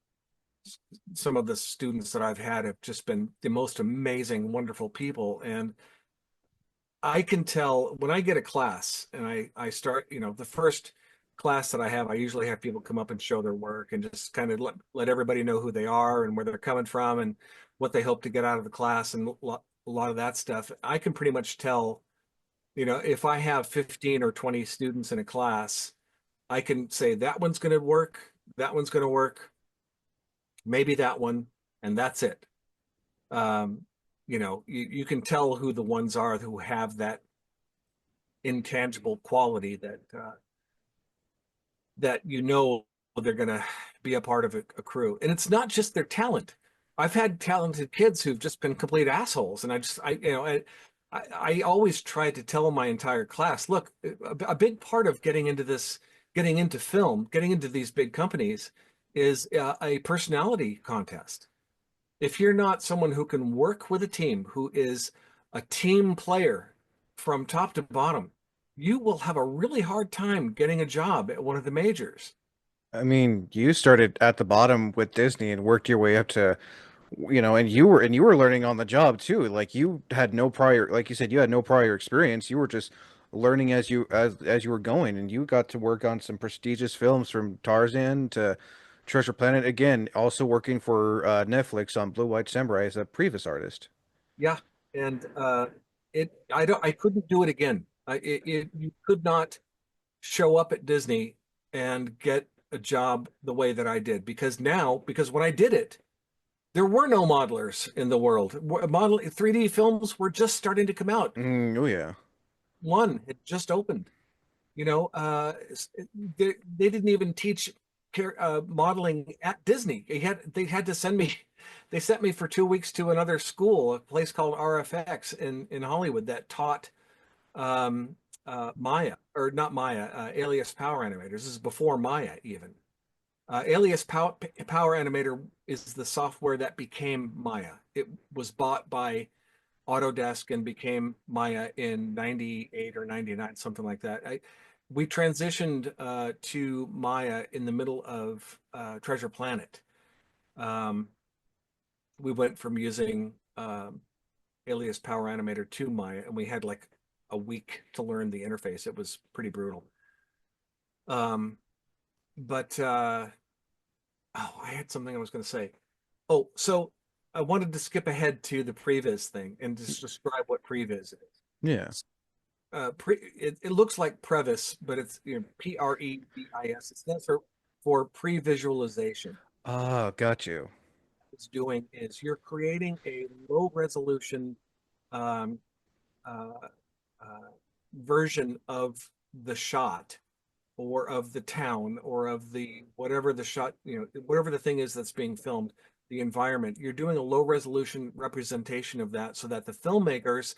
some of the students that I've had have just been the most amazing, wonderful people. And I can tell when I get a class and I start, the first class that I have, I usually have people come up and show their work and just kind of let everybody know who they are and where they're coming from and what they hope to get out of the class and a lot of that stuff. I can pretty much tell, if I have 15 or 20 students in a class, I can say that one's going to work, that one's going to work, maybe that one, and that's it. You can tell who the ones are who have that intangible quality that they're going to be a part of a crew. And it's not just their talent. I've had talented kids who've just been complete assholes. And I always try to tell my entire class, look, a big part of getting into this, getting into film, getting into these big companies is a personality contest. If you're not someone who can work with a team, who is a team player from top to bottom, you will have a really hard time getting a job at one of the majors. I mean, you started at the bottom with Disney and worked your way up to, and you were learning on the job too. Like you had no prior, like you said, you had no prior experience. You were just learning as you were going, and you got to work on some prestigious films from Tarzan to Treasure Planet. Again, also working for Netflix on Blue White Samurai as a previs artist. Yeah, and I couldn't do it again. You could not show up at Disney and get a job the way that I did because when I did it, there were no modelers in the world. Model 3D films were just starting to come out. Oh yeah. One had just opened. You know, they didn't even teach modeling at Disney. They had to send me. They sent me for 2 weeks to another school, a place called RFX in Hollywood that taught Maya, or not Maya, Alias Power Animators. This is before Maya even. Alias Power Animator is the software that became Maya. It was bought by Autodesk and became Maya in 98 or 99, something like that. We transitioned to Maya in the middle of Treasure Planet. We went from using Alias Power Animator to Maya, and we had like a week to learn the interface. It was pretty brutal. But I had something I was going to say. Oh, so I wanted to skip ahead to the previs thing and just describe what previs is. Yeah. It looks like previs, but it's Previs. It stands for pre-visualization. Ah, got you. What it's doing is you're creating a low resolution um, uh, version of the shot or of the town or of the whatever the shot, whatever the thing is that's being filmed, the environment. You're doing a low resolution representation of that so that the filmmakers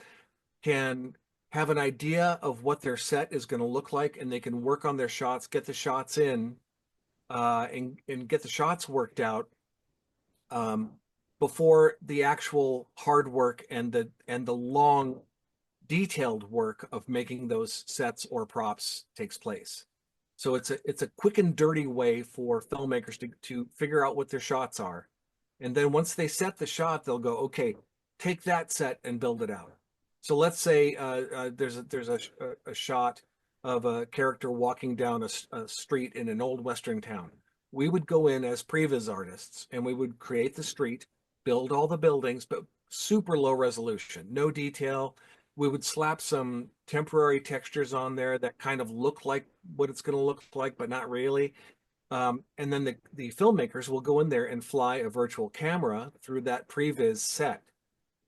can have an idea of what their set is going to look like, and they can work on their shots, get the shots in, and get the shots worked out before the actual hard work and the long detailed work of making those sets or props takes place. So it's a quick and dirty way for filmmakers to figure out what their shots are. And then once they set the shot, they'll go, okay, take that set and build it out. So let's say there's a shot of a character walking down a street in an old Western town. We would go in as previs artists and we would create the street, build all the buildings, but super low resolution, no detail. We would slap some temporary textures on there that kind of look like what it's going to look like, but not really. And then the filmmakers will go in there and fly a virtual camera through that previs set,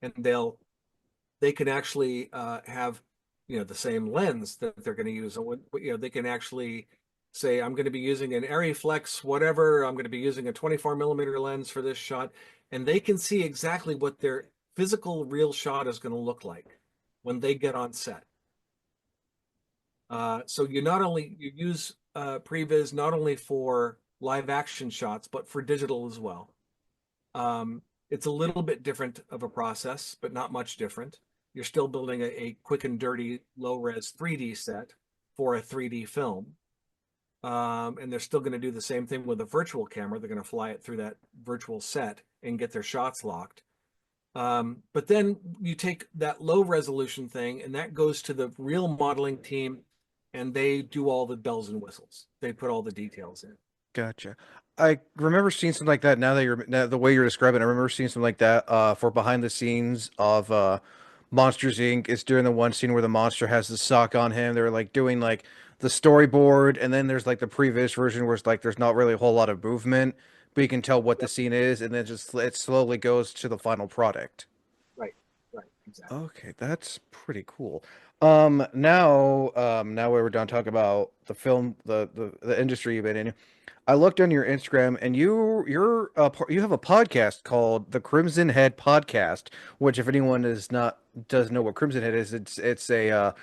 and they can actually have the same lens that they're going to use. They can actually say, I'm going to be using an Arriflex whatever. I'm going to be using a 24 millimeter lens for this shot, and they can see exactly what their physical real shot is going to look like when they get on set. So you use previs not only for live action shots, but for digital as well. It's a little bit different of a process, but not much different. You're still building a quick and dirty low res 3D set for a 3D film. And they're still going to do the same thing with a virtual camera. They're going to fly it through that virtual set and get their shots locked. But then you take that low resolution thing and that goes to the real modeling team, and they do all the bells and whistles. They put all the details in. Gotcha. I remember seeing something like that. Now the way you're describing, I remember seeing something like that for behind the scenes of Monsters Inc. It's during the one scene where the monster has the sock on him. They're like doing like the storyboard, and then there's like the previous version where it's like there's not really a whole lot of movement, but you can tell what the scene is, and then just it slowly goes to the final product. Right, right. Exactly. Okay, that's pretty cool. Now we're done talking about the film, the industry you've been in. I looked on your Instagram, and you have a podcast called the Crimson Head Podcast, which if anyone is not doesn't know what Crimson Head is, it's a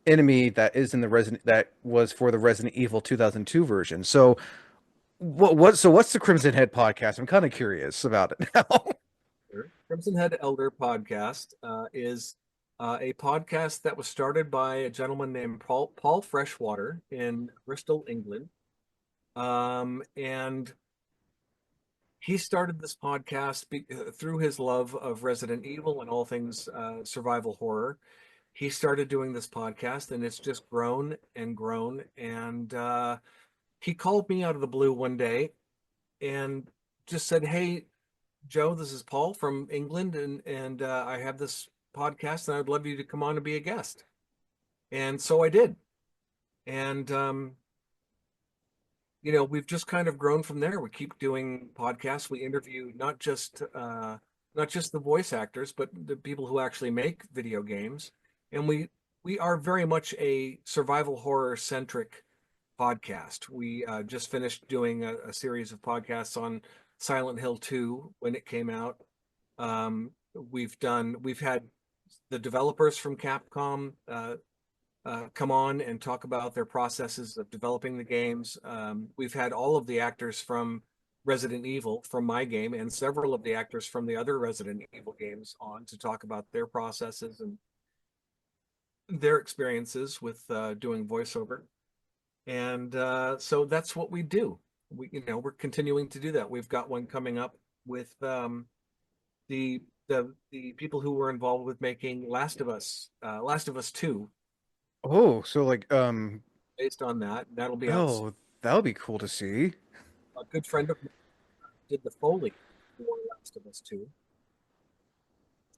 enemy that is in the Resident that was for the Resident Evil 2002 version. So what's the Crimson Head Podcast? I'm kind of curious about it now. Crimson Head Elder Podcast is a podcast that was started by a gentleman named Paul Freshwater in Bristol, England. And he started this podcast through his love of Resident Evil and all things survival horror. He started doing this podcast, and it's just grown and grown. And he called me out of the blue one day and just said, "Hey, Joe, this is Paul from England, and I have this podcast, and I'd love you to come on and be a guest." And so I did. And we've just kind of grown from there. We keep doing podcasts. We interview not just the voice actors, but the people who actually make video games. And we are very much a survival horror centric podcast. We just finished doing a series of podcasts on Silent Hill 2 when it came out. We've had the developers from Capcom come on and talk about their processes of developing the games. We've had all of the actors from Resident Evil from my game and several of the actors from the other Resident Evil games on to talk about their processes and their experiences with doing voiceover. And so that's what we do. We're continuing to do that. We've got one coming up with the the people who were involved with making Last of Us 2, Oh, so based on that. That'll be out. oh, that would be cool to see. A good friend of mine did the Foley for Last of Us 2.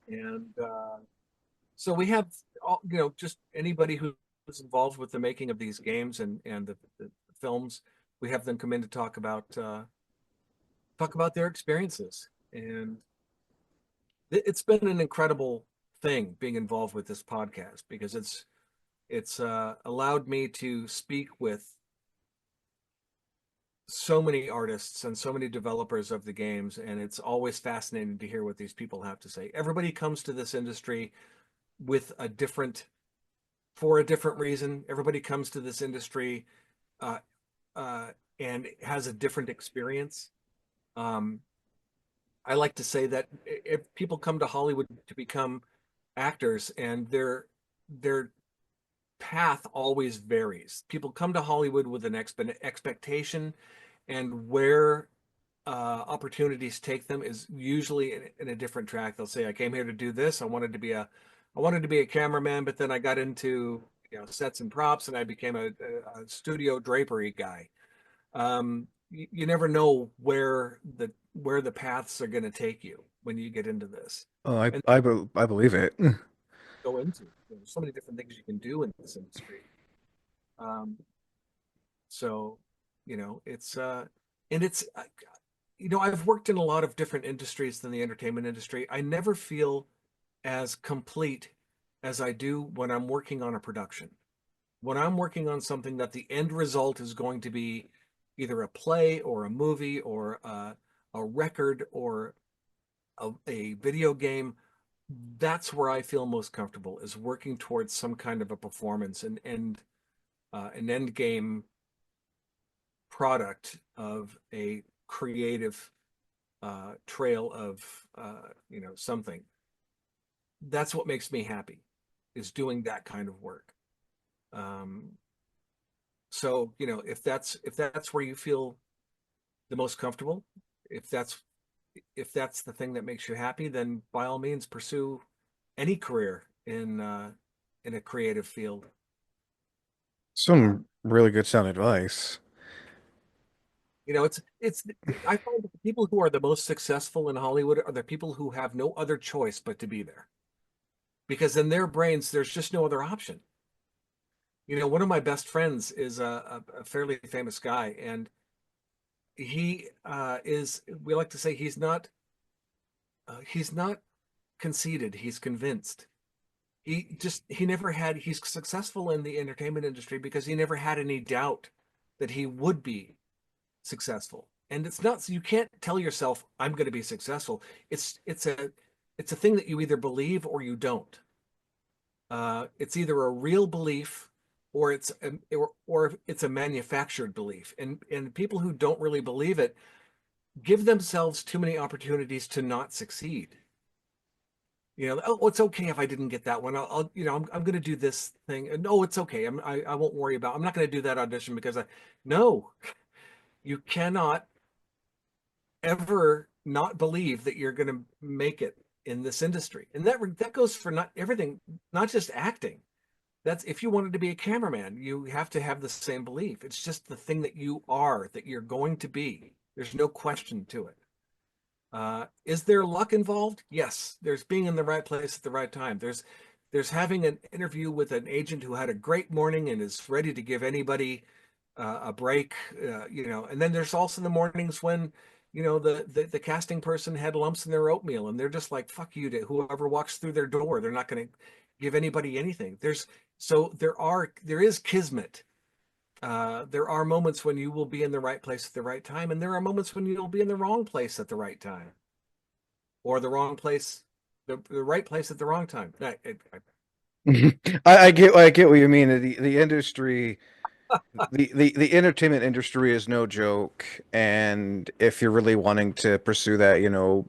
And so we have just anybody who's involved with the making of these games and the films, we have them come in to talk about their experiences. And it's been an incredible thing being involved with this podcast because it's allowed me to speak with so many artists and so many developers of the games, and it's always fascinating to hear what these people have to say. Everybody comes to this industry with for a different reason. Everybody comes to this industry uh, and has a different experience. Um, I like to say that if people come to Hollywood to become actors, and their path always varies. People come to Hollywood with an expectation, and where opportunities take them is usually in a different track. They'll say, "I came here to do this. I wanted to be a cameraman, but then I got into sets and props, and I became a studio drapery guy." You never know where the paths are going to take you when you get into this, Oh, and I believe it. go into. There's so many different things you can do in this industry. Um, so, it's and it's I've worked in a lot of different industries than the entertainment industry. I never feel as complete as I do when I'm working on a production. When I'm working on something that the end result is going to be either a play or a movie or a record or a video game, that's where I feel most comfortable, is working towards some kind of a performance and an end game product of a creative trail of something. That's what makes me happy, is doing that kind of work. Um, so if that's where you feel the most comfortable, if that's if that's the thing that makes you happy, then by all means pursue any career in a creative field. Some really good sound advice. It's I find that the people who are the most successful in Hollywood are the people who have no other choice but to be there, because in their brains there's just no other option. One of my best friends is a fairly famous guy, and he is, we like to say, he's not conceited, he's convinced. he's successful in the entertainment industry because he never had any doubt that he would be successful. And it's not, you can't tell yourself I'm going to be successful. It's a thing that you either believe or you don't. It's either a real belief or or it's a manufactured belief. And people who don't really believe it give themselves too many opportunities to not succeed. Oh, it's okay if I didn't get that one. I'm going to do this thing. And no, it's okay. I won't worry about. I'm not going to do that audition because no, you cannot ever not believe that you're going to make it in this industry. And that goes for not everything, not just acting. That's if you wanted to be a cameraman, you have to have the same belief. It's just the thing that you are, that you're going to be. There's no question to it. Is there luck involved? Yes. There's being in the right place at the right time. There's having an interview with an agent who had a great morning and is ready to give anybody a break. And then there's also the mornings when the casting person had lumps in their oatmeal and they're just like, fuck you to whoever walks through their door. They're not going to give anybody anything. There is kismet. There are moments when you will be in the right place at the right time, and there are moments when you'll be in the wrong place at the right time, or the wrong place, the right place at the wrong time. I get what you mean. The industry, the entertainment industry is no joke, and if you're really wanting to pursue that,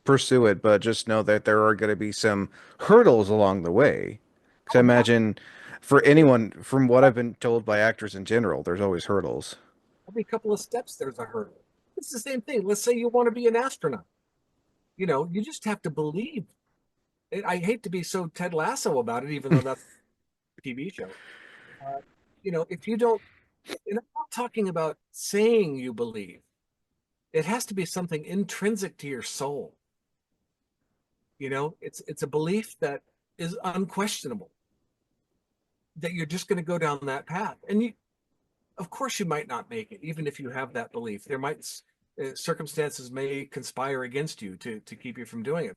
pursue it, but just know that there are going to be some hurdles along the way. Because I imagine for anyone, from what I've been told by actors in general, there's always hurdles. Every couple of steps, there's a hurdle. It's the same thing. Let's say you want to be an astronaut. You just have to believe. I hate to be so Ted Lasso about it, even though that's a TV show. If you don't, and I'm not talking about saying you believe. It has to be something intrinsic to your soul. It's a belief that is unquestionable, that you're just going to go down that path. And of course, you might not make it, even if you have that belief. There might circumstances may conspire against you to keep you from doing it.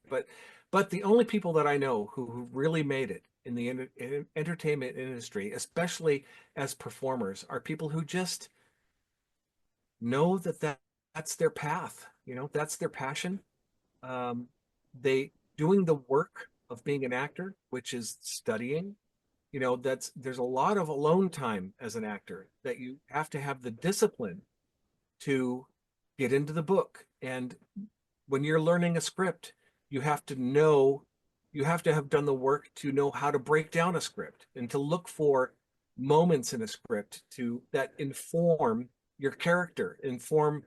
But the only people that I know who really made it in the entertainment industry, especially as performers, are people who just know that's their path. That's their passion. They doing the work of being an actor, which is studying. There's a lot of alone time as an actor that you have to have the discipline to get into the book. And when you're learning a script, you have to have done the work to know how to break down a script and to look for moments in a script that inform your character, inform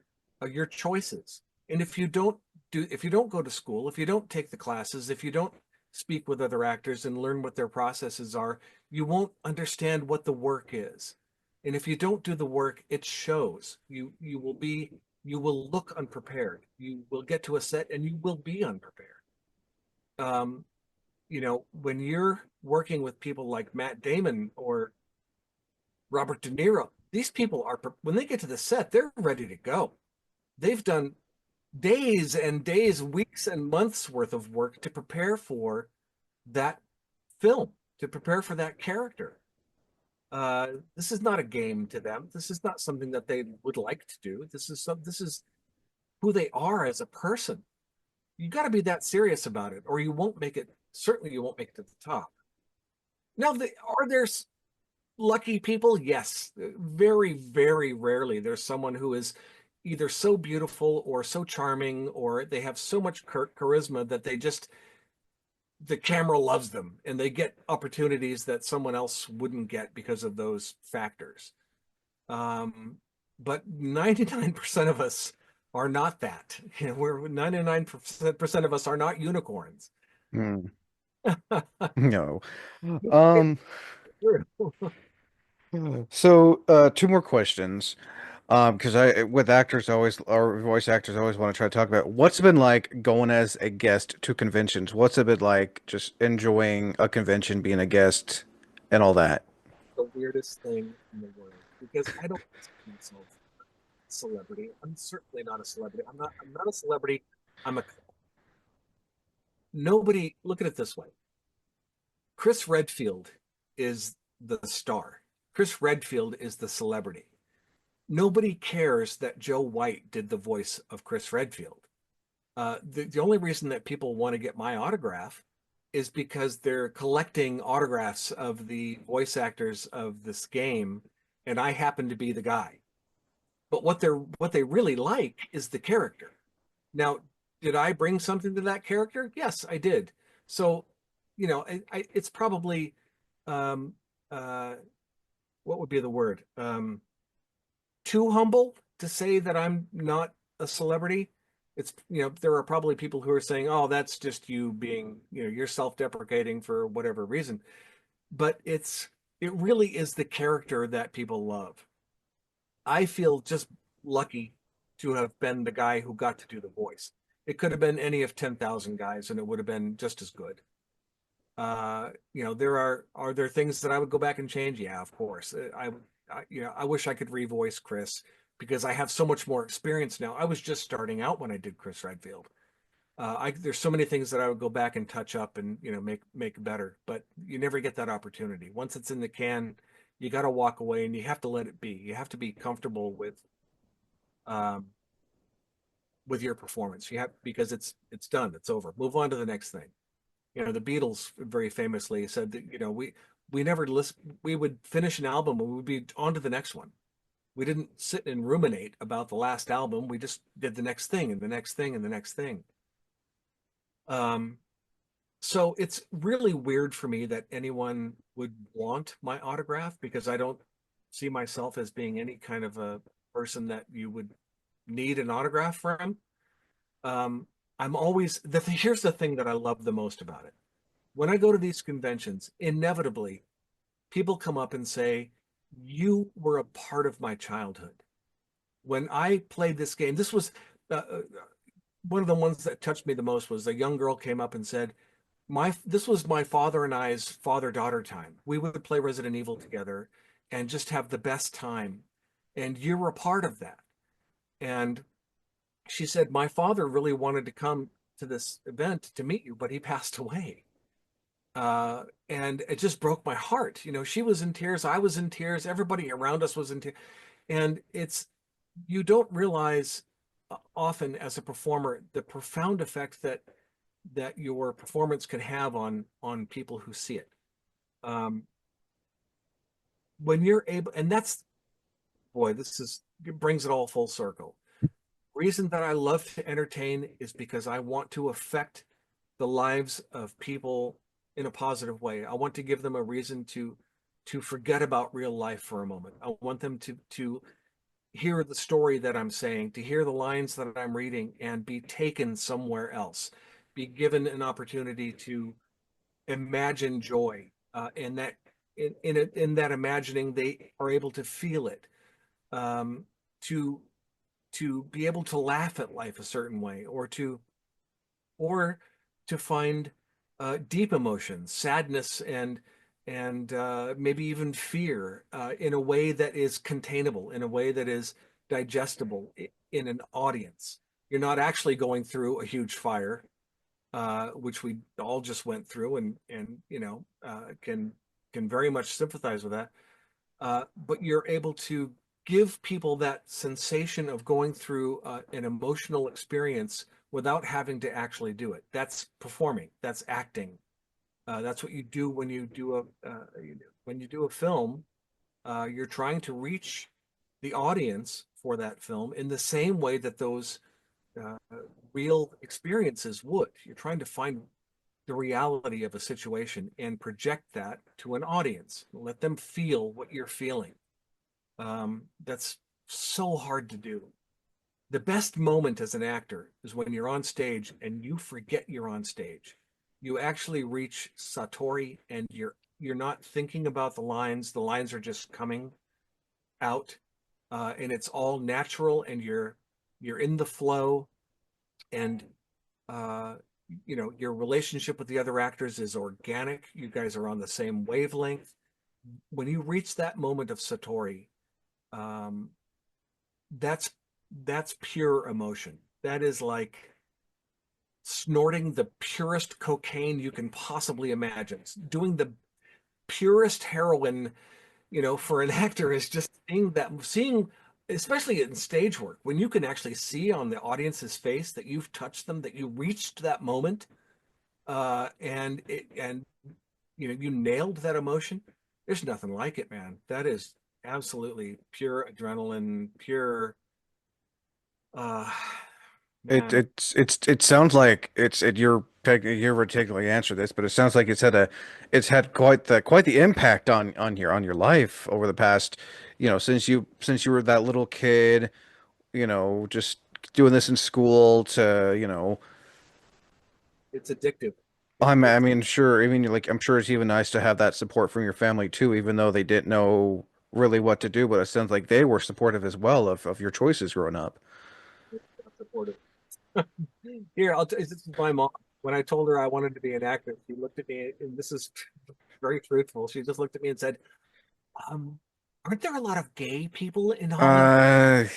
your choices. And if you don't go to school, if you don't take the classes, if you don't speak with other actors and learn what their processes are, you won't understand what the work is. And if you don't do the work, it shows. You will look unprepared. You will get to a set and you will be unprepared. When you're working with people like Matt Damon or Robert De Niro, these people when they get to the set, they're ready to go. They've done days and days, weeks and months worth of work to prepare for that film, to prepare for that character. This is not a game to them. This is not something that they would like to do. This is who they are as a person. You got to be that serious about it, or you won't make it. Certainly, you won't make it to the top. Now, are there lucky people? Yes, very, very rarely. There's someone who is either so beautiful or so charming, or they have so much charisma that the camera loves them and they get opportunities that someone else wouldn't get because of those factors. But 99% of us are not that. 99% of us are not unicorns. Hmm. No. Um, so two more questions. Because with actors always or voice actors always want to try to talk about what's it been like going as a guest to conventions. What's it been like just enjoying a convention, being a guest, and all that. The weirdest thing in the world, because I don't consider myself a celebrity. I'm certainly not a celebrity. I'm not a celebrity. I'm a Nobody. Look at it this way. Chris Redfield is the star. Chris Redfield is the celebrity. Nobody cares that Joe Whyte did the voice of Chris Redfield. The only reason that people want to get my autograph is because they're collecting autographs of the voice actors of this game, and I happen to be the guy. But what they really like is the character. Now, did I bring something to that character? Yes, I did. So, it's probably um, uh, what would be the word? Too humble to say that I'm not a celebrity. It's, there are probably people who are saying, "Oh, that's just you being, you're self-deprecating for whatever reason." But it really is the character that people love. I feel just lucky to have been the guy who got to do the voice. It could have been any of 10,000 guys and it would have been just as good. There are there things that I would go back and change? Yeah, of course. I wish I could revoice Chris because I have so much more experience now. I was just starting out when I did Chris Redfield. There's so many things that I would go back and touch up and make better, but you never get that opportunity. Once it's in the can, you got to walk away and you have to let it be. You have to be comfortable um, with your performance. You have because it's done. It's over. Move on to the next thing. The Beatles very famously said that we never listen. We would finish an album and we'd be on to the next one. We didn't sit and ruminate about the last album. We just did the next thing and the next thing and the next thing. Um, so it's really weird for me that anyone would want my autograph because I don't see myself as being any kind of a person that you would need an autograph from. Um, I'm always here's the thing that I love the most about it. When I go to these conventions, inevitably people come up and say, "You were a part of my childhood." When I played this game, this was one of the ones that touched me the most was a young girl came up and said, this was my father and I's father-daughter time. We would play Resident Evil together and just have the best time. And you were a part of that. And she said, my father really wanted to come to this event to meet you, but he passed away. And it just broke my heart. She was in tears. I was in tears. Everybody around us was in tears. And you don't realize often as a performer the profound effect that your performance can have on people who see it. When you're able, and that's, boy, it brings it all full circle. Reason that I love to entertain is because I want to affect the lives of people in a positive way. I want to give them a reason to forget about real life for a moment. I want them to hear the story that I'm saying, to hear the lines that I'm reading and be taken somewhere else, be given an opportunity to imagine joy, and that in that imagining they are able to feel it, um, to be able to laugh at life a certain way, or to find deep emotions, sadness, and maybe even fear in a way that is containable, in a way that is digestible in an audience. You're not actually going through a huge fire, which we all just went through, and can very much sympathize with that. But you're able to give people that sensation of going through an emotional experience without having to actually do it. That's performing. That's acting. That's what you do when you do a film. You're trying to reach the audience for that film in the same way that those uh, real experiences would. You're trying to find the reality of a situation and project that to an audience. Let them feel what you're feeling. That's so hard to do. The best moment as an actor is when you're on stage and you forget you're on stage. You actually reach Satori and you're not thinking about the lines. The lines are just coming out, and it's all natural, and you're in the flow, and uh, your relationship with the other actors is organic. You guys are on the same wavelength. When you reach that moment of Satori, um, that's pure emotion. That is like snorting the purest cocaine you can possibly imagine, doing the purest heroin, for an actor is just seeing, especially in stage work, when you can actually see on the audience's face that you've touched them, that you reached that moment, and you nailed that emotion. There's nothing like it, man. That is absolutely pure adrenaline, pure, uh, It man. it sounds like you're particularly answered this, but it sounds like it's had quite the impact on your life over the past, since you were that little kid, just doing this in school to, It's addictive. I It's mean, sure, I mean, like I'm sure it's even nice to have that support from your family too, even though they didn't know really what to do, but it sounds like they were supportive as well of your choices growing up. supportive. Here, this is my mom. When I told her I wanted to be an actor, she looked at me, and this is very truthful. She just looked at me and said, um, aren't there a lot of gay people in Hollywood?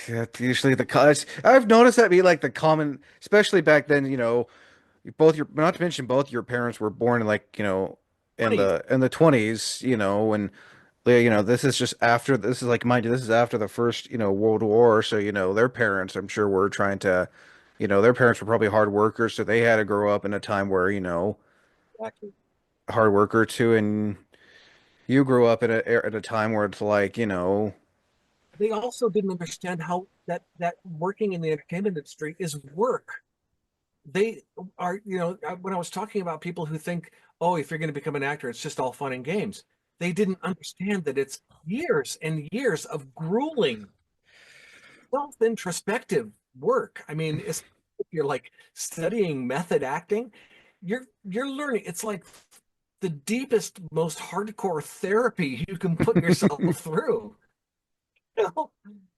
That's usually the cause. I've noticed that be like the common, especially back then, both your, not to mention both your parents were born in like, Funny, in the 20s, and this is like, mind you, this is after the first, World War. So, their parents, I'm sure were trying to, their parents were probably hard workers. So they had to grow up in a time where, actually. hard worker too. And you grew up at a time where it's like, They also didn't understand how that working in the entertainment industry is work. They are, when I was talking about people who think, oh, if you're going to become an actor, it's just all fun and games. They didn't understand that it's years and years of grueling, self-introspective work. I mean, if you're like studying method acting, you're learning. It's like the deepest, most hardcore therapy you can put yourself through. You know?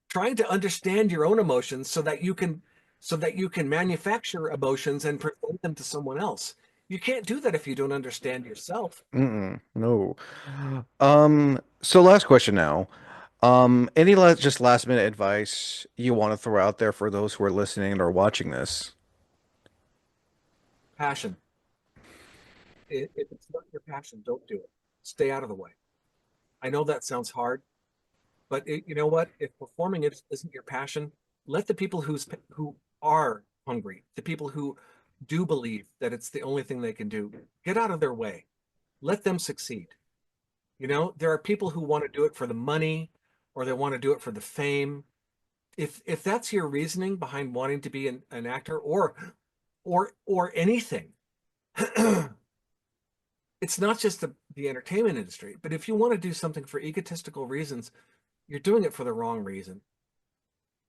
Trying to understand your own emotions so that you can manufacture emotions and present them to someone else. You can't do that if you don't understand yourself. no. So last question now. Any just last minute advice you want to throw out there for those who are listening and are watching this? Passion. If it's not your passion, don't do it. Stay out of the way. I know that sounds hard, but you know what? If performing isn't your passion, let the people who are hungry, the people who do believe that it's the only thing they can do, get out of their way. Let them succeed. There are people who want to do it for the money or they want to do it for the fame. If that's your reasoning behind wanting to be an actor or anything, it's not just the entertainment industry, but if you want to do something for egotistical reasons, you're doing it for the wrong reason.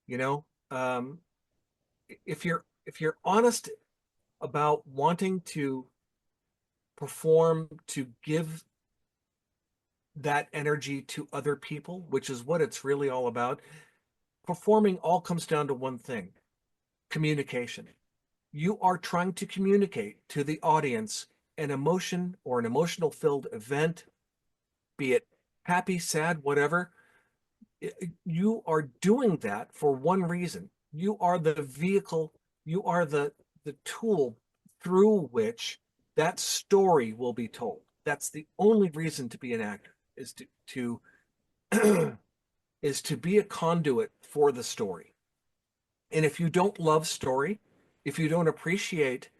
You know, um, if you're honest about wanting to perform to give that energy to other people, which is what it's really all about, performing all comes down to one thing: communication. You are trying to communicate to the audience an emotion or an emotional filled event, be it happy, sad, whatever. You are doing that for one reason. You are the vehicle, you are the tool through which that story will be told. That's the only reason to be an actor, is to is to be a conduit for the story. And if you don't love story, if you don't appreciate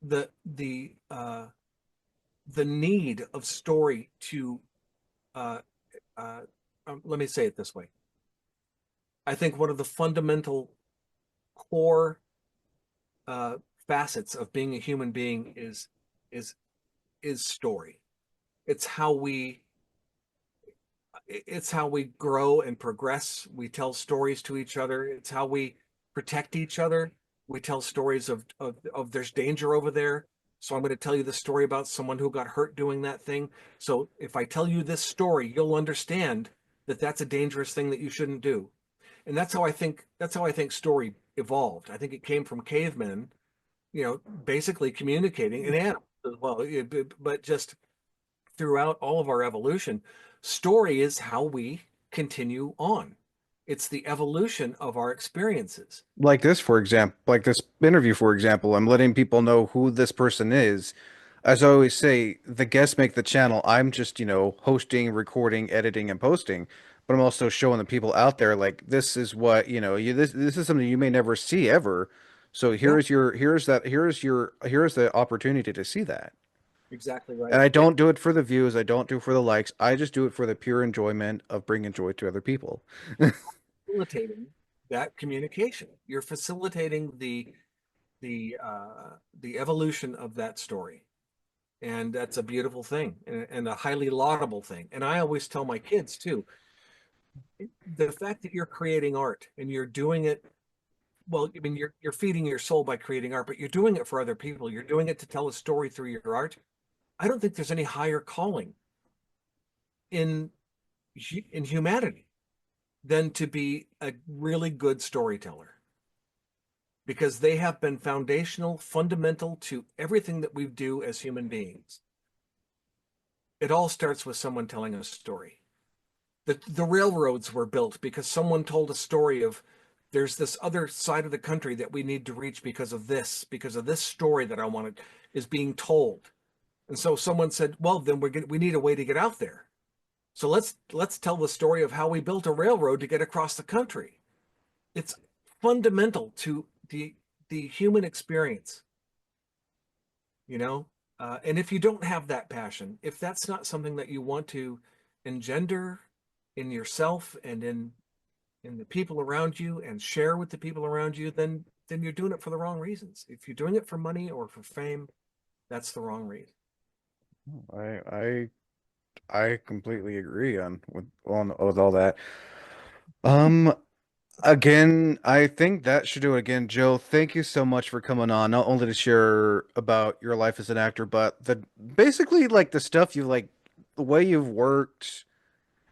the the uh, the need of story to uh, uh, let me say it this way. I think one of the fundamental core uh, facets of being a human being is is story. It's how we it's how we grow and progress. We tell stories to each other. It's how we protect each other. We tell stories of there's danger over there. So I'm going to tell you the story about someone who got hurt doing that thing. So if I tell you this story, you'll understand that that's a dangerous thing that you shouldn't do. And that's how I think story evolved. I think it came from cavemen, basically communicating, and animals as well. But just throughout all of our evolution, story is how we continue on. It's the evolution of our experiences. Like this, for example, like this interview, for example, I'm letting people know who this person is. As I always say, the guests make the channel. I'm just, hosting, recording, editing, and posting. But I'm also showing the people out there like this is what, this is something you may never see ever. So Yeah, here's the opportunity to see that. exactly right. And I don't do it for the views. I don't do it for the likes. I just do it for the pure enjoyment of bringing joy to other people. Facilitating that communication. You're facilitating the evolution of that story. And that's a beautiful thing and a highly laudable thing. And I always tell my kids too, the fact that you're creating art and you're doing it, well, I mean, you're feeding your soul by creating art, but you're doing it for other people. You're doing it to tell a story through your art. I don't think there's any higher calling in humanity than to be a really good storyteller, because they have been foundational, fundamental to everything that we do as human beings. It all starts with someone telling a story. The railroads were built because someone told a story of there's this other side of the country that we need to reach because of this story that I wanted is being told. And so someone said, well, then we need a way to get out there. So let's tell the story of how we built a railroad to get across the country. It's fundamental to the human experience, and if you don't have that passion, if that's not something that you want to engender in yourself and in the people around you and share with the people around you, then you're doing it for the wrong reasons. If you're doing it for money or for fame, that's the wrong reason. I completely agree with all that. Um, Again, I think that should do it again. Joe, thank you so much for coming on, not only to share about your life as an actor, but basically like the stuff you like, the way you've worked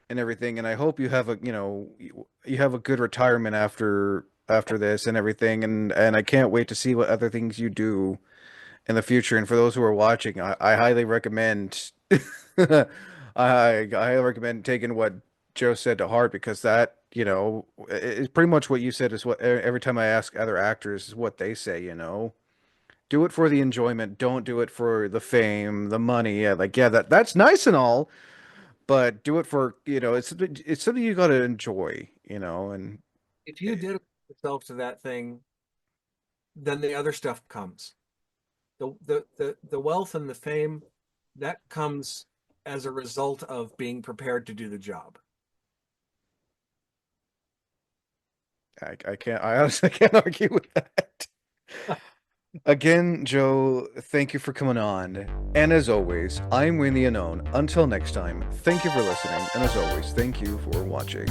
and everything. And I hope you have you have a good retirement after this and everything. And I can't wait to see what other things you do in the future. And for those who are watching, I highly recommend I highly recommend taking what Joe said to heart, because that, is pretty much what you said is what every time I ask other actors is what they say, Do it for the enjoyment, don't do it for the fame, the money. Yeah, like yeah, that's nice and all, but do it for, it's something you got to enjoy, and If you dedicate yourself to that thing, then the other stuff comes. The wealth and the fame, that comes as a result of being prepared to do the job. I honestly can't argue with that. Again, Joe, thank you for coming on. And as always, I'm Wayne the Unknown. Until next time, thank you for listening. And as always, thank you for watching.